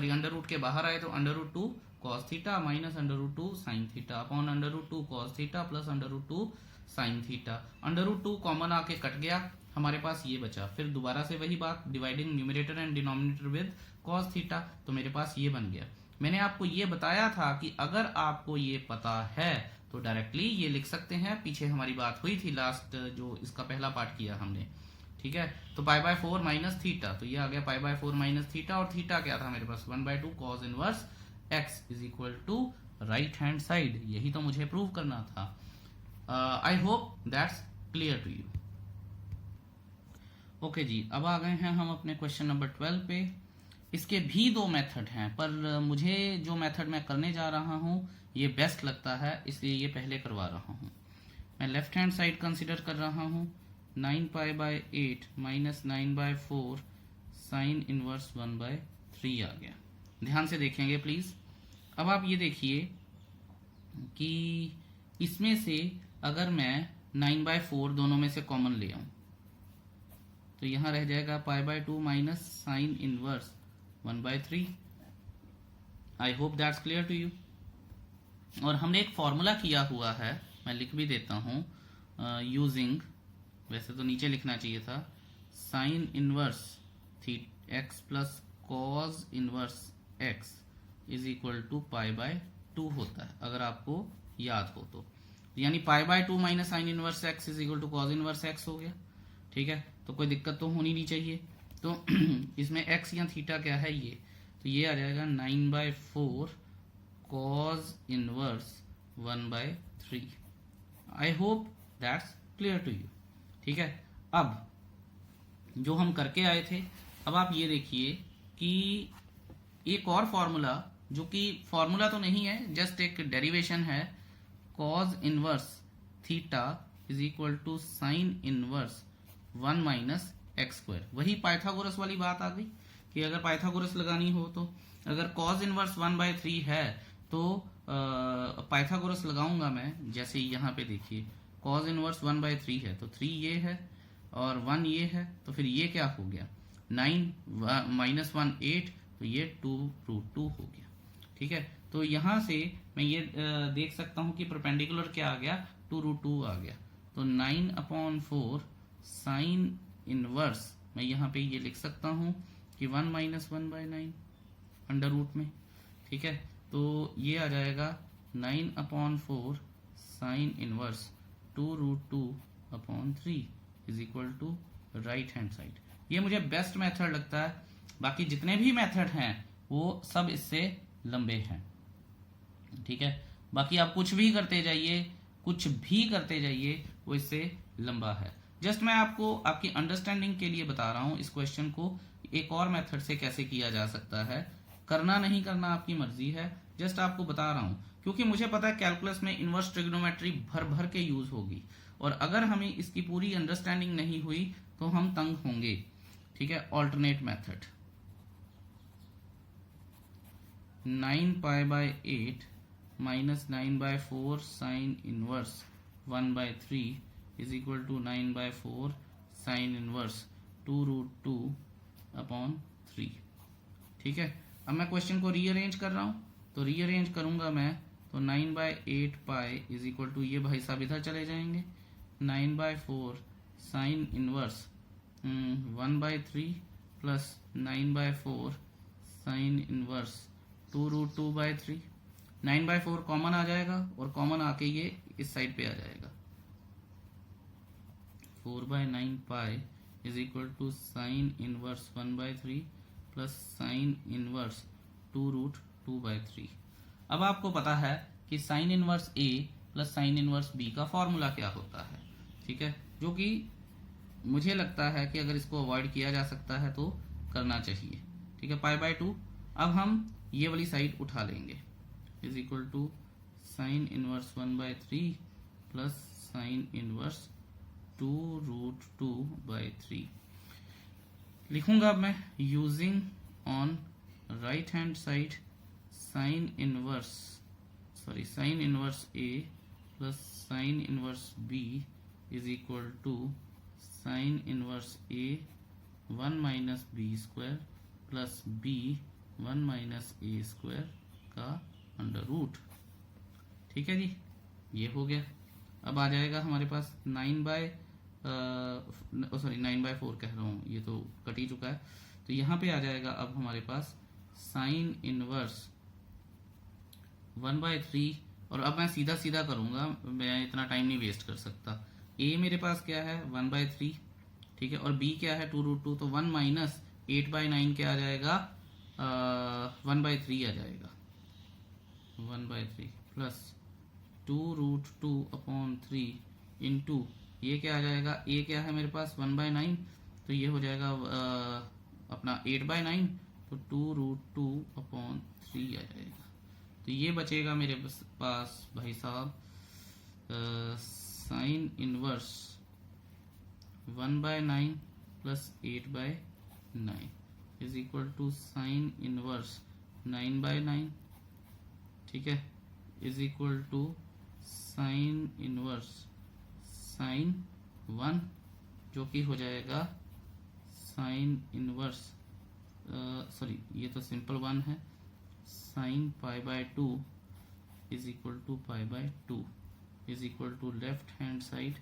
[SPEAKER 1] अंडर रूट के बाहर आए तो under root 2 cos theta minus under root 2 sin theta upon under root 2 cos theta plus under root 2 sin theta. Under root 2 common आके कट गया, हमारे पास ये बचा। फिर दोबारा से वही बात, dividing numerator and denominator with cos theta, तो मेरे पास ये बन गया। मैंने आपको ये बताया था कि अगर आपको ये पता है तो डायरेक्टली ये लिख सकते हैं। पीछे हमारी बात हुई थी लास्ट, जो इसका पहला पार्ट किया हमने, ठीक है। तो पाई बाय 4 माइनस थीटा, तो ये आ गया पाई बाय 4 माइनस थीटा, और थीटा क्या था मेरे पास 1/2 cos inverse x is equal to right hand side. यही तो मुझे प्रूव करना था। I hope that's clear to you. Okay जी, अब आ गए हैं हम अपने क्वेश्चन नंबर 12 पे। इसके भी दो मेथड हैं, पर मुझे जो मेथड मैं करने जा रहा हूँ ये बेस्ट लगता है, इसलिए ये पहले करवा रहा हूँ। मैं लेफ्ट हैंड साइड कंसिडर कर रहा हूँ। 9 pi by 8 minus 9/4 sine inverse 1/3 आ गया। ध्यान से देखेंगे प्लीज। अब आप ये देखिए कि इसमें से अगर मैं 9/4 दोनों में से कॉमन ले आऊं तो यहां रह जाएगा pi by 2 minus sine inverse 1/3। I hope that's clear to you. और हमने एक फॉर्मूला किया हुआ है, मैं लिख भी देता हूं, यूजिंग, वैसे तो नीचे लिखना चाहिए था, sine inverse x plus cos inverse x is equal to pi by 2 होता है, अगर आपको याद हो तो। यानी pi by 2 minus sine inverse x is equal to cos inverse x हो गया, ठीक है। तो कोई दिक्कत तो होनी नहीं चाहिए। तो इसमें x या थीटा क्या है ये, तो ये आ जाएगा 9/4 cos inverse 1/3। I hope that's clear to you, ठीक है। अब जो हम करके आए थे, अब आप ये देखिए कि एक और फॉर्मूला, जो कि फॉर्मूला तो नहीं है, जस्ट एक डेरिवेशन है, cos inverse theta is equal to sine inverse 1 minus x square. वही पाइथागोरस वाली बात आ गई कि अगर पाइथागोरस लगानी हो तो अगर cos इनवर्स 1/3 है तो पाइथागोरस लगाऊंगा मैं। जैसे यहाँ पे देखिए cos इनवर्स 1/3 है तो 3 ये है और 1 ये है, तो फिर ये क्या हो गया 9 माइनस 1 8, तो ये 2√2 हो गया, ठीक है। तो यहां से मैं ये देख सकता हूं कि परपेंडिकुलर क्या आ गया 2√2 आ गया। तो 9/4 साइन इनवर्स, मैं यहाँ पे ये लिख सकता हूं कि 1 माइनस 1/9 अंडर रूट में, ठीक है। तो ये आ जाएगा 9/4 sine inverse 2√2/3 is equal to right hand side. ये मुझे बेस्ट मेथड लगता है। बाकी जितने भी मेथड हैं वो सब इससे लंबे हैं, ठीक है। बाकी आप कुछ भी करते जाइए, कुछ भी करते जाइए, वो इससे लंबा है। जस्ट मैं आपको आपकी अंडरस्टैंडिंग के लिए बता रहा हूं इस क्वेश्चन को एक और मेथड से कैसे किया जा सकता है। करना नहीं करना आपकी मर्जी है, जस्ट आपको बता रहा हूं क्योंकि मुझे पता है कैलकुलस में इनवर्स ट्रिग्नोमेट्री भर भर के यूज होगी, और अगर हमें इसकी पूरी अंडरस्टैंडिंग नहीं हुई तो हम तंग होंगे, ठीक है। Alternate method 9 pi by 8 minus 9/4 sine inverse 1/3 is equal to 9/4 sine inverse 2√2/3, ठीक है। अब मैं क्वेश्चन को रीअरेंज कर रहा हूं, तो रीअरेंज करूंगा मैं तो 9/8 पाई इज इक्वल टू, ये भाई साहब इधर चले जाएंगे, 9/4 sine inverse 1/3 plus 9/4 sine inverse 2√2/3। 9/4 common आ जाएगा और कॉमन आके ये इस साइड पे आ जाएगा। 4/9 pi is equal to sine inverse 1/3 plus sine inverse 2√2/3। अब आपको पता है कि साइन इनवर्स ए प्लस साइन इनवर्स बी का फॉर्मूला क्या होता है, ठीक है, जो कि मुझे लगता है कि अगर इसको अवॉइड किया जा सकता है तो करना चाहिए, ठीक है। पाई/2 अब हम ये वाली साइड उठा लेंगे, is equal to sine inverse 1/3 plus sine inverse 2√2/3 लिखूंगा अब मैं, using on right hand side sine inverse sorry sine inverse A plus sine inverse B is equal to sine inverse a 1 minus B square plus b 1 minus a square का अंडर रूट। ठीक है जी, ये हो गया। अब आ जाएगा हमारे पास 9/4 कह रहा हूँ, ये तो कट ही चुका है। तो यहाँ पे आ जाएगा अब हमारे पास साइन इनवर्स 1/3। और अब मैं सीधा सीधा करूंगा, मैं इतना टाइम नहीं वेस्ट कर सकता। ए मेरे पास क्या है 1/3, ठीक है, और बी क्या है 2√2, तो 1 माइनस 8/9 क्या आ जाएगा 1/3 आ जाएगा। 1/3 प्लस 2√2/3 इंटू ये क्या आ जाएगा, ए क्या है मेरे पास 1/9, तो ये हो जाएगा अपना 8/9, तो 2√2/3 आ जाएगा। तो ये बचेगा मेरे पास भाई साहब sine inverse 1/9 plus 8/9 is equal to sine inverse 9/9, ठीक है, is equal to sine inverse sine 1, जो कि हो जाएगा साइन इनवर्स सॉरी ये तो सिंपल 1 है, sine π/2 is equal to π/2 is equal to left hand side,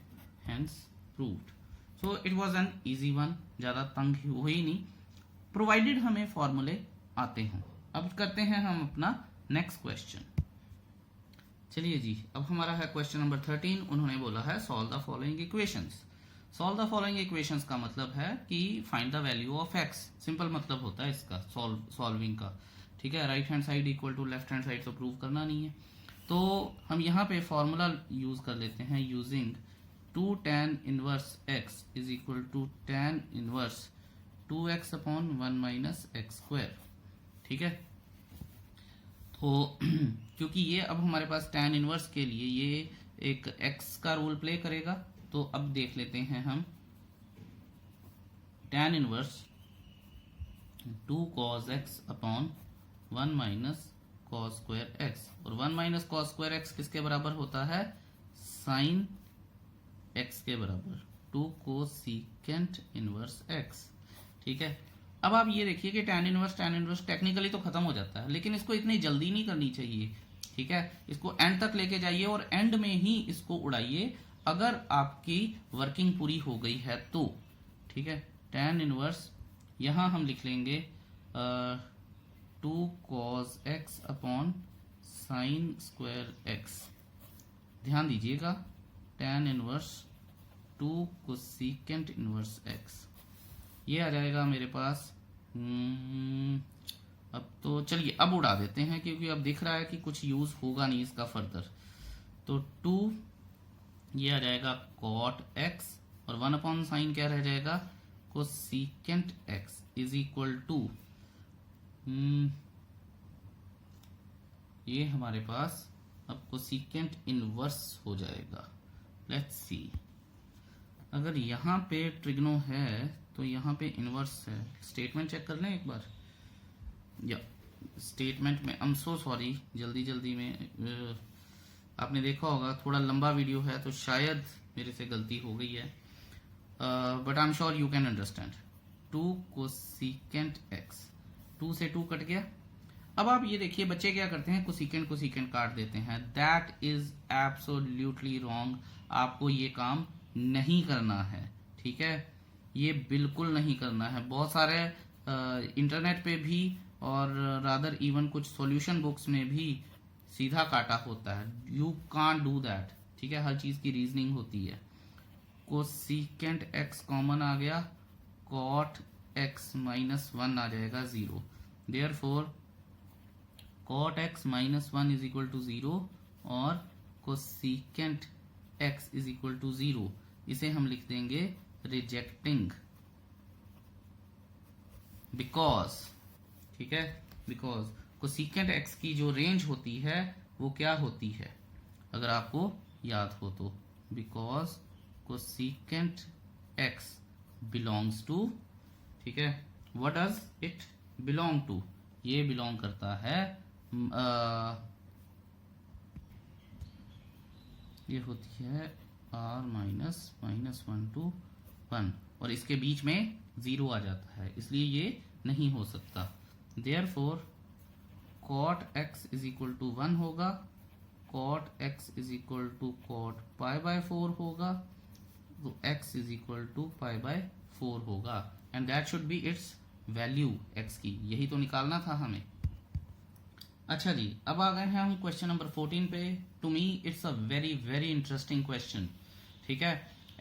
[SPEAKER 1] hence proved. So it was an easy one, ज्यादा तंग हो ही नहीं, प्रोवाइडेड हमें फॉर्मूले आते हों। अब करते हैं हम अपना नेक्स्ट क्वेश्चन। चलिए जी, अब हमारा है क्वेश्चन नंबर 13। उन्होंने बोला है solve the following equations. Solve the following equations का मतलब है कि find the value of x, simple मतलब होता है इसका सॉल्विंग का, ठीक है। Right hand side equal to left hand side तो प्रूव करना नहीं है, तो हम यहाँ पे फॉर्मूला यूज कर लेते हैं using 2 tan inverse x is equal to tan inverse 2x/1 minus x square, ठीक है। तो क्योंकि ये अब हमारे पास tan इनवर्स के लिए ये एक x का रोल प्ले करेगा, तो अब देख लेते हैं हम tan inverse 2 cos x/1 minus cos square x, और 1 माइनस cos स्क्वायर x किसके बराबर होता है, साइन x के बराबर 2 कोसेकेंट इनवर्स x, ठीक है। अब आप ये देखिए कि tan इनवर्स टेक्निकली तो खत्म हो जाता है, लेकिन इसको इतनी जल्दी नहीं करनी चाहिए, ठीक है। इसको एंड तक लेके जाइए और एंड में ही इसको उड़ाइए, अगर आपकी वर्किंग पूरी हो गई है तो, ठीक है। tan इनवर्स यहां हम लिख लेंगे 2 cos x/sin स्क्वायर x। ध्यान दीजिएगा, tan inverse 2 cosecant inverse x, ये आ जाएगा मेरे पास। अब तो चलिए अब उड़ा देते हैं, क्योंकि अब दिख रहा है कि कुछ यूज होगा नहीं इसका फर्दर। तो 2 ये आ जाएगा cot x, और 1/sin क्या रह जाएगा, cosecant x is equal to ये हमारे पास अब कोसेकेंट इनवर्स हो जाएगा। लेट्स सी, अगर यहाँ पे ट्रिग्नो है तो यहाँ पे इनवर्स है। स्टेटमेंट चेक कर लें एक बार, या स्टेटमेंट में, आई एम सो सॉरी, जल्दी में आपने देखा होगा थोड़ा लंबा वीडियो है तो शायद मेरे से गलती हो गई है, but I am sure you can understand. 2 cosecant x, 2 से 2 कट गया। अब आप ये देखिए बच्चे क्या करते हैं, कोसेकेंट काट देते हैं। दैट इज एब्सोल्युटली रॉन्ग, आपको ये काम नहीं करना है, ठीक है, ये बिल्कुल नहीं करना है। बहुत सारे इंटरनेट पे भी और रादर इवन कुछ सॉल्यूशन बुक्स में भी सीधा काटा होता है। यू कांट डू दैट, ठीक है, हर चीज की रीजनिंग होती है। कोसेकेंट x कॉमन आ गया, cot x माइनस 1 आ जाएगा 0, therefore cot x minus 1 is equal to 0 और cosecant x is equal to 0। इसे हम लिख देंगे रिजेक्टिंग, बिकॉज, ठीक है, बिकॉज कोसेकेंट x की जो रेंज होती है वो क्या होती है, अगर आपको याद हो तो, because cosecant x belongs to, ठीक है, what does it belong to, ये बिलोंग करता है ये होती है r माइनस माइनस 1 to 1 और इसके बीच में 0 आ जाता है, इसलिए ये नहीं हो सकता। Therefore cot x is equal to 1 होगा, cot x is equal to cot pi by 4 होगा, तो x is equal to pi by 4 होगा and that should be its value x की। यही तो निकालना था हमें। अच्छा जी, अब आ गए हैं हम क्वेश्चन नंबर 14 पे। To me it's a very very interesting question. ठीक है,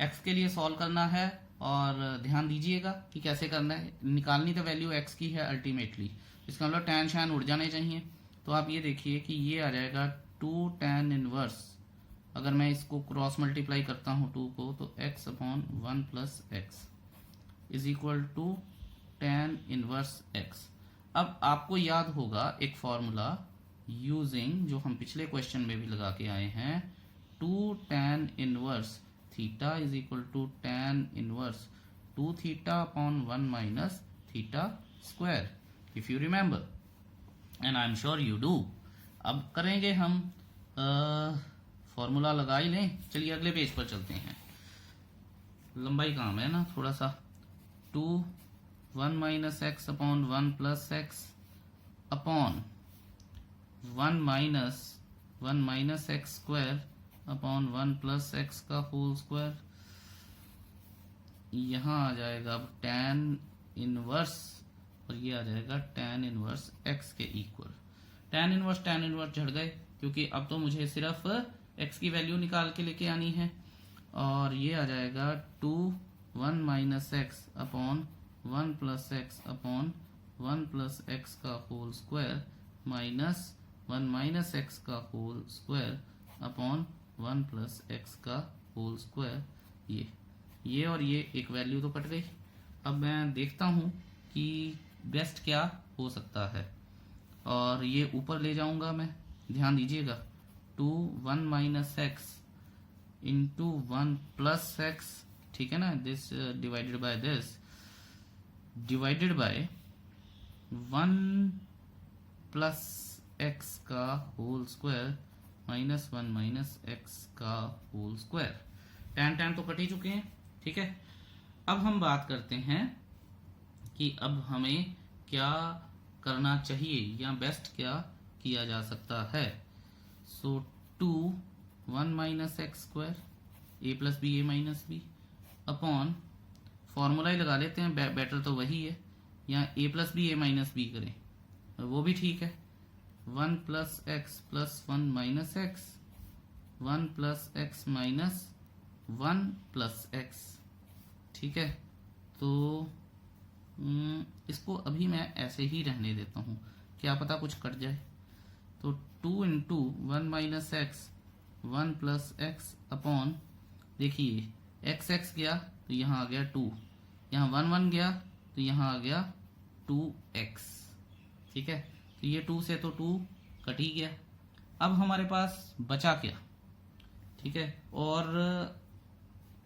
[SPEAKER 1] x के लिए सॉल्व करना है और ध्यान दीजिएगा कि कैसे करना है। निकालनी तो वैल्यू x की है अल्टीमेटली, इसका मतलब टैन शैन उड़ जाने चाहिए। तो आप ये देखिए कि ये आ जाएगा 2 tan इनवर्स, अगर मैं इसको क्रॉस मल्टीप्लाई करता हूँ 2 को, तो x upon 1 plus x is equal to tan inverse x। अब आपको याद होगा एक फॉर्मूला यूजिंग जो हम पिछले क्वेश्चन में भी लगा के आए हैं, 2 tan inverse theta is equal to tan inverse 2 theta upon 1 minus theta square, if you remember and I am sure you do. अब करेंगे हम फॉर्मूला लगा ही लें। चलिए अगले पेज पर चलते हैं, लंबाई काम है ना थोड़ा सा। 2 1 minus x upon 1 plus X upon 1 minus x square upon 1 plus X का होल स्क्वायर। यहाँ आ जाएगा अब tan इनवर्स और ये आ जाएगा tan इनवर्स x के इक्वल। tan इनवर्स झड़ गए क्योंकि अब तो मुझे सिर्फ x की वैल्यू निकाल के लेके आनी है और ये आ जाएगा 2 1 minus x upon 1 plus X upon 1 plus X का whole square minus 1 minus X का whole square upon 1 plus X का होल स्क्वायर। ये और ये एक वैल्यू तो कट गई। अब मैं देखता हूं कि बेस्ट क्या हो सकता है और ये ऊपर ले जाऊंगा मैं। ध्यान दीजिएगा, 2 1 minus x into 1 plus X, ठीक है ना, this divided by this divided by 1 plus X का whole square minus 1 minus X का होल स्क्वायर। tan तो कट ही चुके हैं। ठीक है, अब हम बात करते हैं कि अब हमें क्या करना चाहिए या बेस्ट क्या किया जा सकता है। सो 2 1 minus x square A plus B A minus B upon formula ही लगा लेते हैं, बेटर तो वही है। यहाँ ए plus B A minus B करें वो भी ठीक है। 1 plus x plus 1 minus x, 1 plus x minus 1 plus X. ठीक है, तो इसको अभी मैं ऐसे ही रहने देता हूँ, क्या पता कुछ कट जाए। तो 2 into 1 minus x 1 plus X upon, देखिए एक्स एक्स गया तो यहाँ आ गया 2, यहाँ 1 1 गया तो यहाँ आ गया 2x। ठीक है, तो ये 2 से तो 2 कट ही गया। अब हमारे पास बचा क्या, ठीक है, और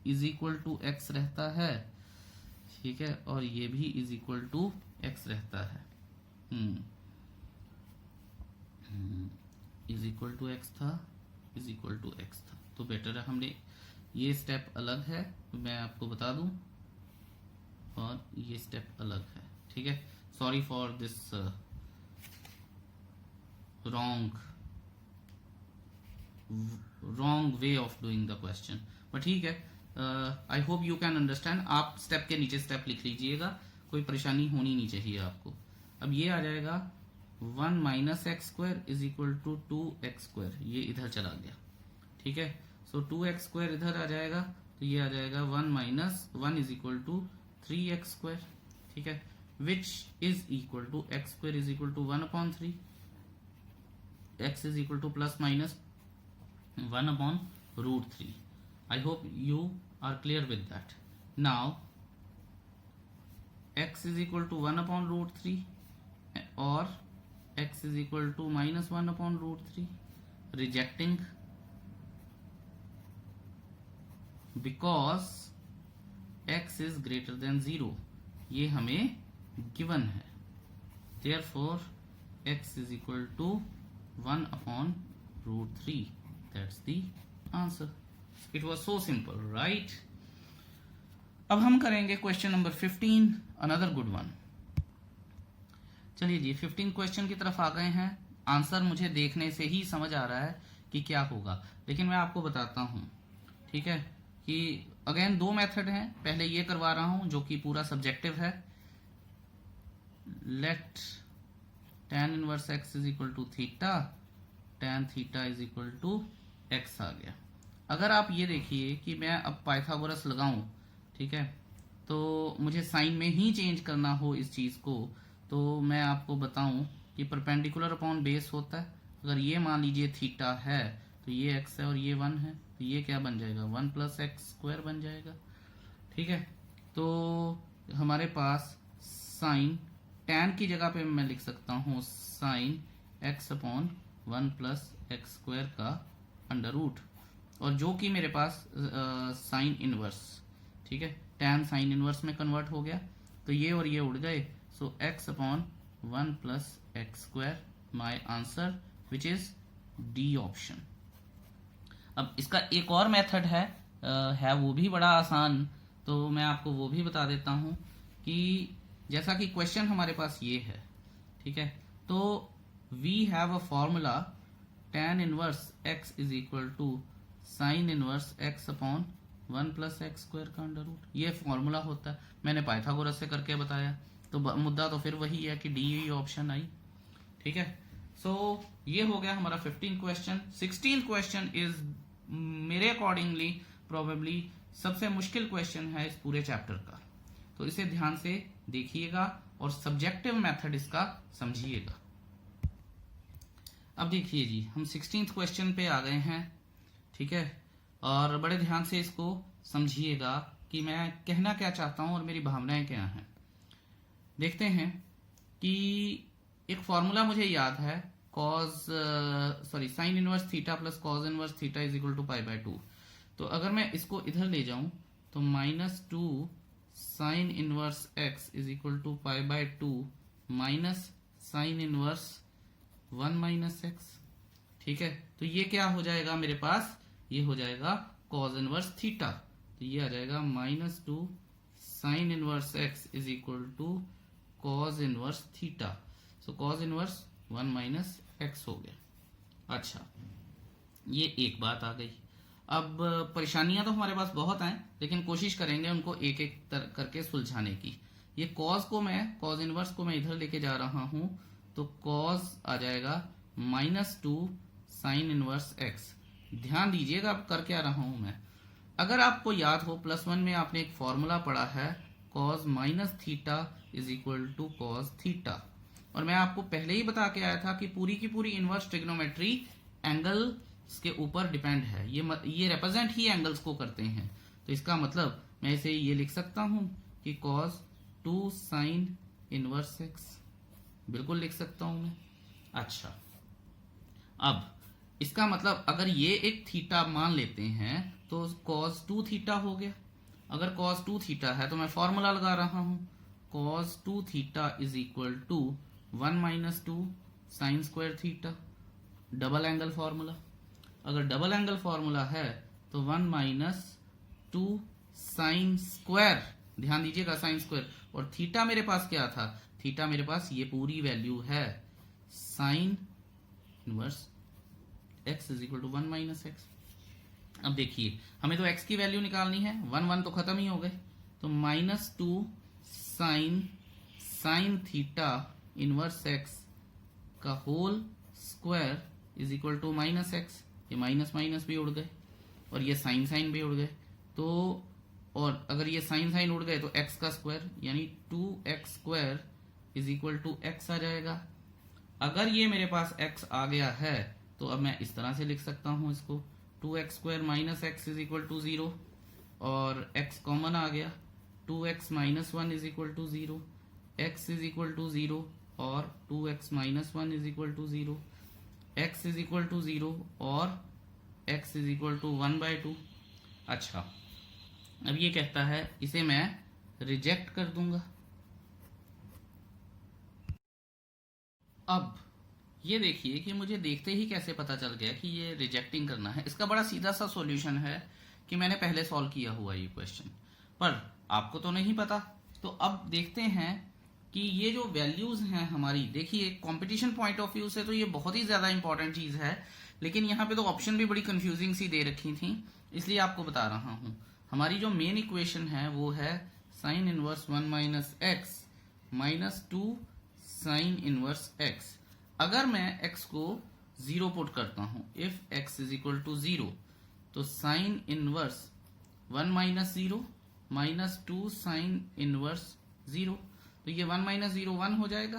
[SPEAKER 1] इज इक्वल टू एक्स रहता है। ठीक है, और ये भी इज इक्वल टू एक्स रहता है। इज इक्वल टू एक्स था, इज इक्वल टू एक्स था, तो बेटर है हमने ये स्टेप अलग है, मैं आपको बता दूं, और ये स्टेप अलग है। ठीक है, sorry for this wrong way of doing the question, but ठीक है, I hope you can understand. आप स्टेप के नीचे स्टेप लिख लीजिएगा, कोई परेशानी होनी नहीं चाहिए आपको। अब ये आ जाएगा 1 minus x square is equal to 2x square, ये इधर चला गया। ठीक है, सो 2x स्क्वायर इधर आ जाएगा, तो ये आ जाएगा 1 minus 1 is equal to 3x square. ठीक है, which is equal to x square is equal to 1/3, x is equal to plus minus 1/√3. I hope you are clear with that. Now x is equal to 1/√3 or x is equal to minus 1/√3, rejecting because x is greater than 0, ये हमें given है। Therefore x is equal to 1/√3, that's the answer. It was so simple, right. अब हम करेंगे question number 15, another good one. चलिए जी 15 क्वेश्चन की तरफ आ गए हैं. आंसर मुझे देखने से ही समझ आ रहा है कि क्या होगा, लेकिन मैं आपको बताता हूं, ठीक है, कि अगेन दो मेथड हैं. पहले ये करवा रहा हूं जो कि पूरा सब्जेक्टिव है. Let tan inverse x is equal to theta, tan theta is equal to x आ गया. अगर आप ये देखिए कि मैं अब पाइथागोरस लगाऊं, ठीक है, तो मुझे साइन में ही चेंज करना हो इस चीज को, तो मैं आपको बताऊं कि परपेंडिकुलर अपॉन बेस होता है. अगर ये मान लीजिए थीटा है तो ये x है और ये 1 है, तो ये क्या बन जाएगा 1 प्लस एक्स स्क्वायर बन जाएगा. ठीक है, तो हमारे पास साइन tan की जगह पे मैं लिख सकता हूँ sine x upon 1 plus x square का अंडर रूट, और जो कि मेरे पास साइन इनवर्स, ठीक है, tan साइन इनवर्स में कन्वर्ट हो गया. तो ये और ये उड़ गए, सो x upon 1 plus x square my answer which is D option. अब इसका एक और मेथड है वो भी बड़ा आसान, तो मैं आपको वो भी बता देता हूं कि जैसा कि क्वेश्चन हमारे पास ये है, ठीक है, तो we have a formula tan inverse x is equal to sine inverse x upon 1 plus x square का अंडर रूट. ये फॉर्मूला होता है, मैंने पाइथागोरस से करके बताया. तो मुद्दा तो फिर वही है कि डी ऑप्शन आई. ठीक है, सो ये हो गया हमारा 15 क्वेश्चन. 16 क्वेश्चन इज मेरे अकॉर्डिंगली प्रोबेबली सबसे मुश्किल क्वेश्चन है इस पूरे चैप्टर का. तो इसे ध्यान से देखिएगा और सब्जेक्टिव मेथड इसका समझिएगा. अब देखिए जी, हम 16th क्वेश्चन पे आ गए हैं, ठीक है, और बड़े ध्यान से इसको समझिएगा कि मैं कहना क्या चाहता हूं और मेरी भावनाएं क्या हैं. देखते हैं कि एक फॉर्मूला मुझे याद है, sine inverse theta plus cos inverse theta is equal to pi by 2. तो अगर मैं इसको इधर ले जाऊं तो -2 sine inverse x is equal to pi by 2 minus sine inverse 1 minus x. ठीक है, तो ये क्या हो जाएगा मेरे पास, ये हो जाएगा कॉज इनवर्स थीटा. तो ये आ जाएगा -2 sine inverse x is equal to cos inverse theta. So cos inverse 1 minus x हो गया. अच्छा, ये एक बात आ गई. अब परेशानियां तो हमारे पास बहुत हैं, लेकिन कोशिश करेंगे उनको एक एक करके सुलझाने की. ये कॉज इनवर्स को मैं इधर लेके जा रहा हूं, तो कॉज आ जाएगा -2 साइन इनवर्स एक्स. ध्यान दीजिएगा अब कर क्या रहा हूं मैं. अगर आपको याद हो +1 में आपने एक फॉर्मूला पढ़ा है cos minus theta is equal to cos theta, और मैं आपको पहले ही बता के आया था कि पूरी की पूरी इनवर्स ट्रिग्नोमेट्री एंगल्स के ऊपर डिपेंड है. ये रिप्रेजेंट ही एंगल्स को करते हैं. तो इसका मतलब मैं इसे ये लिख सकता हूं कि कॉज 2 साइन इनवर्स एक्स, बिल्कुल लिख सकता हूं मैं. अच्छा, अब इसका मतलब अगर ये एक थीटा मान लेते हैं तो कॉज 2 थीटा हो गया. अगर कॉज 2 थीटा है तो मैं फॉर्मूला लगा रहा हूं cos 2 theta is equal to 1 minus 2 sine square theta, double angle formula. अगर डबल एंगल फॉर्मूला है तो 1 माइनस 2 साइन स्क्वायर, ध्यान दीजिएगा साइन स्क्वायर, और थीटा मेरे पास क्या था, थीटा मेरे पास ये पूरी वैल्यू है sine inverse x is equal to 1 minus x. अब देखिए हमें तो x की वैल्यू निकालनी है, 1 तो खत्म ही हो गए, तो -2 साइन थीटा इनवर्स x का whole square is equal to -x. ये माइनस भी उड़ गए और ये साइन भी उड़ गए. तो और अगर ये साइन उड़ गए तो x का स्क्वायर यानी 2x square is equal to x आ जाएगा. अगर ये मेरे पास x आ गया है तो अब मैं इस तरह से लिख सकता हूं इसको 2x square minus x is equal to 0, और x कॉमन आ गया, 2x minus 1 is equal to 0, x is equal to 0 और 2x minus 1 is equal to 0, x is equal to 0 और x इज इक्वल टू 1/2. अच्छा, अब ये कहता है इसे मैं रिजेक्ट कर दूंगा. अब ये देखिए कि मुझे देखते ही कैसे पता चल गया कि ये रिजेक्टिंग करना है। इसका बड़ा सीधा सा सॉल्यूशन है कि मैंने पहले सॉल्व किया हुआ ये क्वेश्चन, पर आपको तो नहीं पता। तो अब देखते हैं कि ये जो वैल्यूज हैं हमारी, देखिए कंपटीशन पॉइंट ऑफ व्यू से तो ये बहुत ही ज्यादा इंपॉर्टेंट चीज है, लेकिन यहाँ पे तो ऑप्शन भी बड़ी कंफ्यूजिंग सी दे रखी थी, इसलिए आपको बता रहा हूँ। हमारी जो मेन इक्वेशन है वो है sine inverse 1 minus x minus 2 sine inverse x. अगर मैं x को 0 पुट करता हूं, if x is equal to 0, तो sine inverse 1 minus 0 minus 2 sine inverse 0, तो ये 1 माइनस 0 1 हो जाएगा।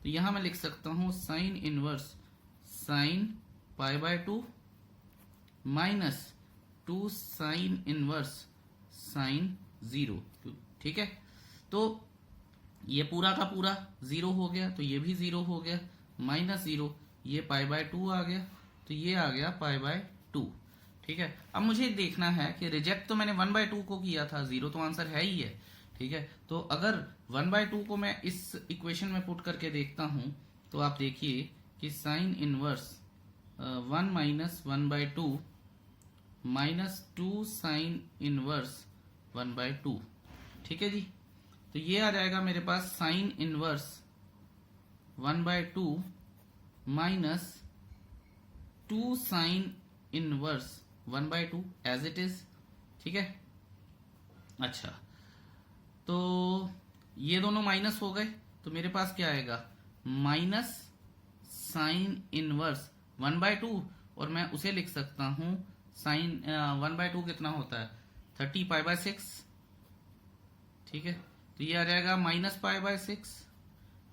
[SPEAKER 1] तो यहां मैं लिख सकता हूं sine inverse sine pi by 2 minus 2 sine inverse sign 0। ठीक है, तो ये पूरा का पूरा 0 हो गया, तो ये भी 0 हो गया, माइनस 0, ये पाई बाय 2 आ गया, तो ये आ गया पाई बाय 2। ठीक है, अब मुझे देखना है कि रिजेक्ट तो मैंने 1 बाय 2 को किया था, 0 तो आंसर है ही है। ठीक है, तो अगर 1 बाय 2 को मैं इस इक्वेशन में पुट करके देखता हूं, तो आप देखिए कि sine inverse 1 minus 1 by 2 minus 2 sine inverse 1 by 2। ठीक है जी, तो ये आ जाएगा मेरे पास sine inverse 1 by 2 minus 2 sine inverse 1 by 2 as it is. ठीक है, अच्छा, तो ये दोनों माइनस हो गए, तो मेरे पास क्या आएगा, माइनस साइन इनवर्स 1 बाय 2, और मैं उसे लिख सकता हूं साइन 1 बाय 2 कितना होता है, 30 पाई बाय 6। ठीक है, तो ये आ जाएगा minus pi by 6,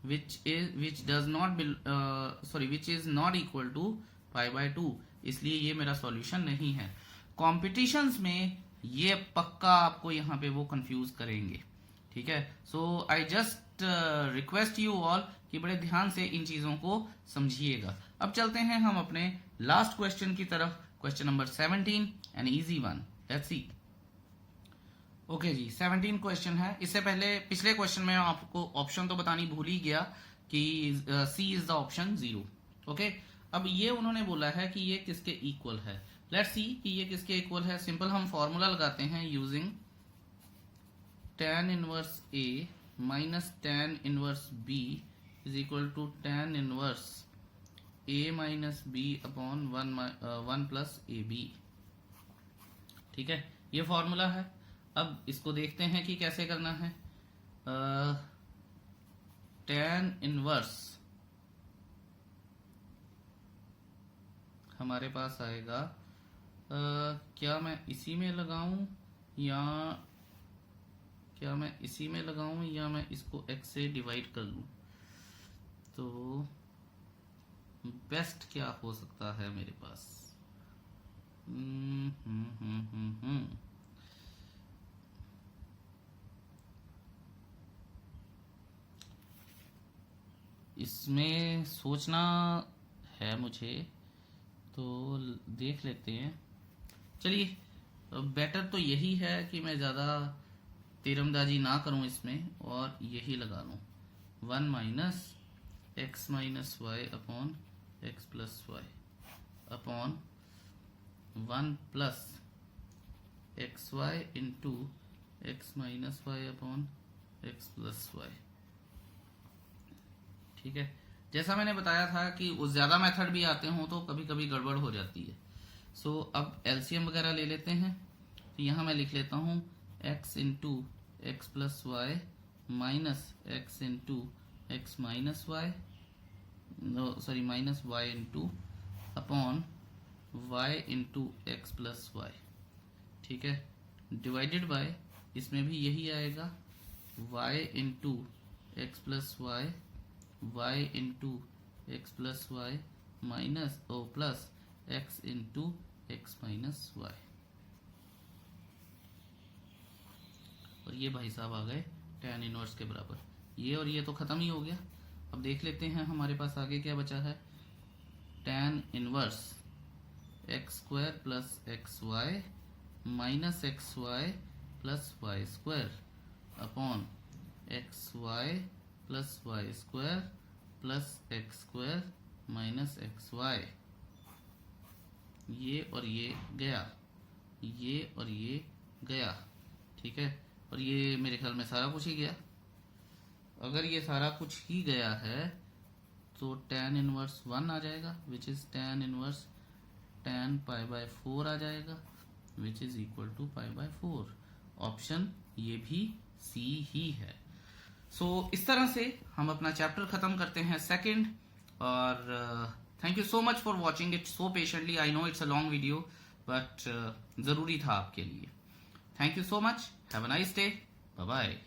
[SPEAKER 1] which is not equal to pi by 2, इसलिए ये मेरा सॉल्यूशन नहीं है। कॉम्पिटिशन्स में ये पक्का आपको यहाँ पे वो कंफ्यूज करेंगे। ठीक है, so I just request you all कि बड़े ध्यान से इन चीजों को समझिएगा। अब चलते हैं हम अपने लास्ट क्वेश्चन की तरफ, question number 17, an easy one, let's see. Okay जी, 17 क्वेश्चन है। इससे पहले पिछले क्वेश्चन में आपको ऑप्शन तो बतानी भूल ही गया कि सी इज द ऑप्शन 0। ओके, अब ये उन्होंने बोला है कि ये किसके इक्वल है। लेट्स सी कि ये किसके इक्वल है। सिंपल हम फॉर्मूला लगाते हैं using tan inverse a minus tan inverse b is equal to tan inverse a minus b upon 1 plus a b. ठीक है, ये फॉर्मूला है। अब इसको देखते हैं कि कैसे करना है। tan इनवर्स हमारे पास आएगा, क्या मैं इसी में लगाऊं या मैं इसको x से डिवाइड कर लूं, तो बेस्ट क्या हो सकता है मेरे पास। इसमें सोचना है मुझे, तो देख लेते हैं। चलिए, बेटर तो यही है कि मैं ज़्यादा तीरंदाजी ना करूं इसमें और यही लगा लूं, 1 minus x minus y upon x plus y upon 1 plus x y into x minus y upon x plus y. ठीक है, जैसा मैंने बताया था कि वो ज़्यादा मेथड भी आते हों तो कभी कभी गड़बड़ हो जाती है। सो अब एलसीएम वगैरह ले लेते हैं। तो यहाँ मैं लिख लेता हूँ x into x plus y minus x into x minus y, minus y into upon y into x plus y. ठीक है, डिवाइडेड बाय, इसमें भी यही आएगा, y into x plus y y into x plus y minus plus x into x minus y. और ये भाई साहब आ गए tan इनवर्स के बराबर। ये और ये तो खत्म ही हो गया। अब देख लेते हैं हमारे पास आगे क्या बचा है। tan inverse x square plus x y minus x y plus y square upon x y plus y square plus x square minus x y, ये और ये गया, ये और ये गया, ठीक है, और ये मेरे ख्याल में सारा कुछ ही गया। अगर ये सारा कुछ ही गया है तो tan इनवर्स 1 आ जाएगा, which is tan inverse tan pi by 4 आ जाएगा, which is equal to pi by 4। Option ये भी सी ही है। सो इस तरह से हम अपना चैप्टर खत्म करते हैं सेकंड। और thank you so much for watching it so patiently. I know it's a long video, but जरूरी था आपके लिए। Thank you so much, have a nice day, bye bye.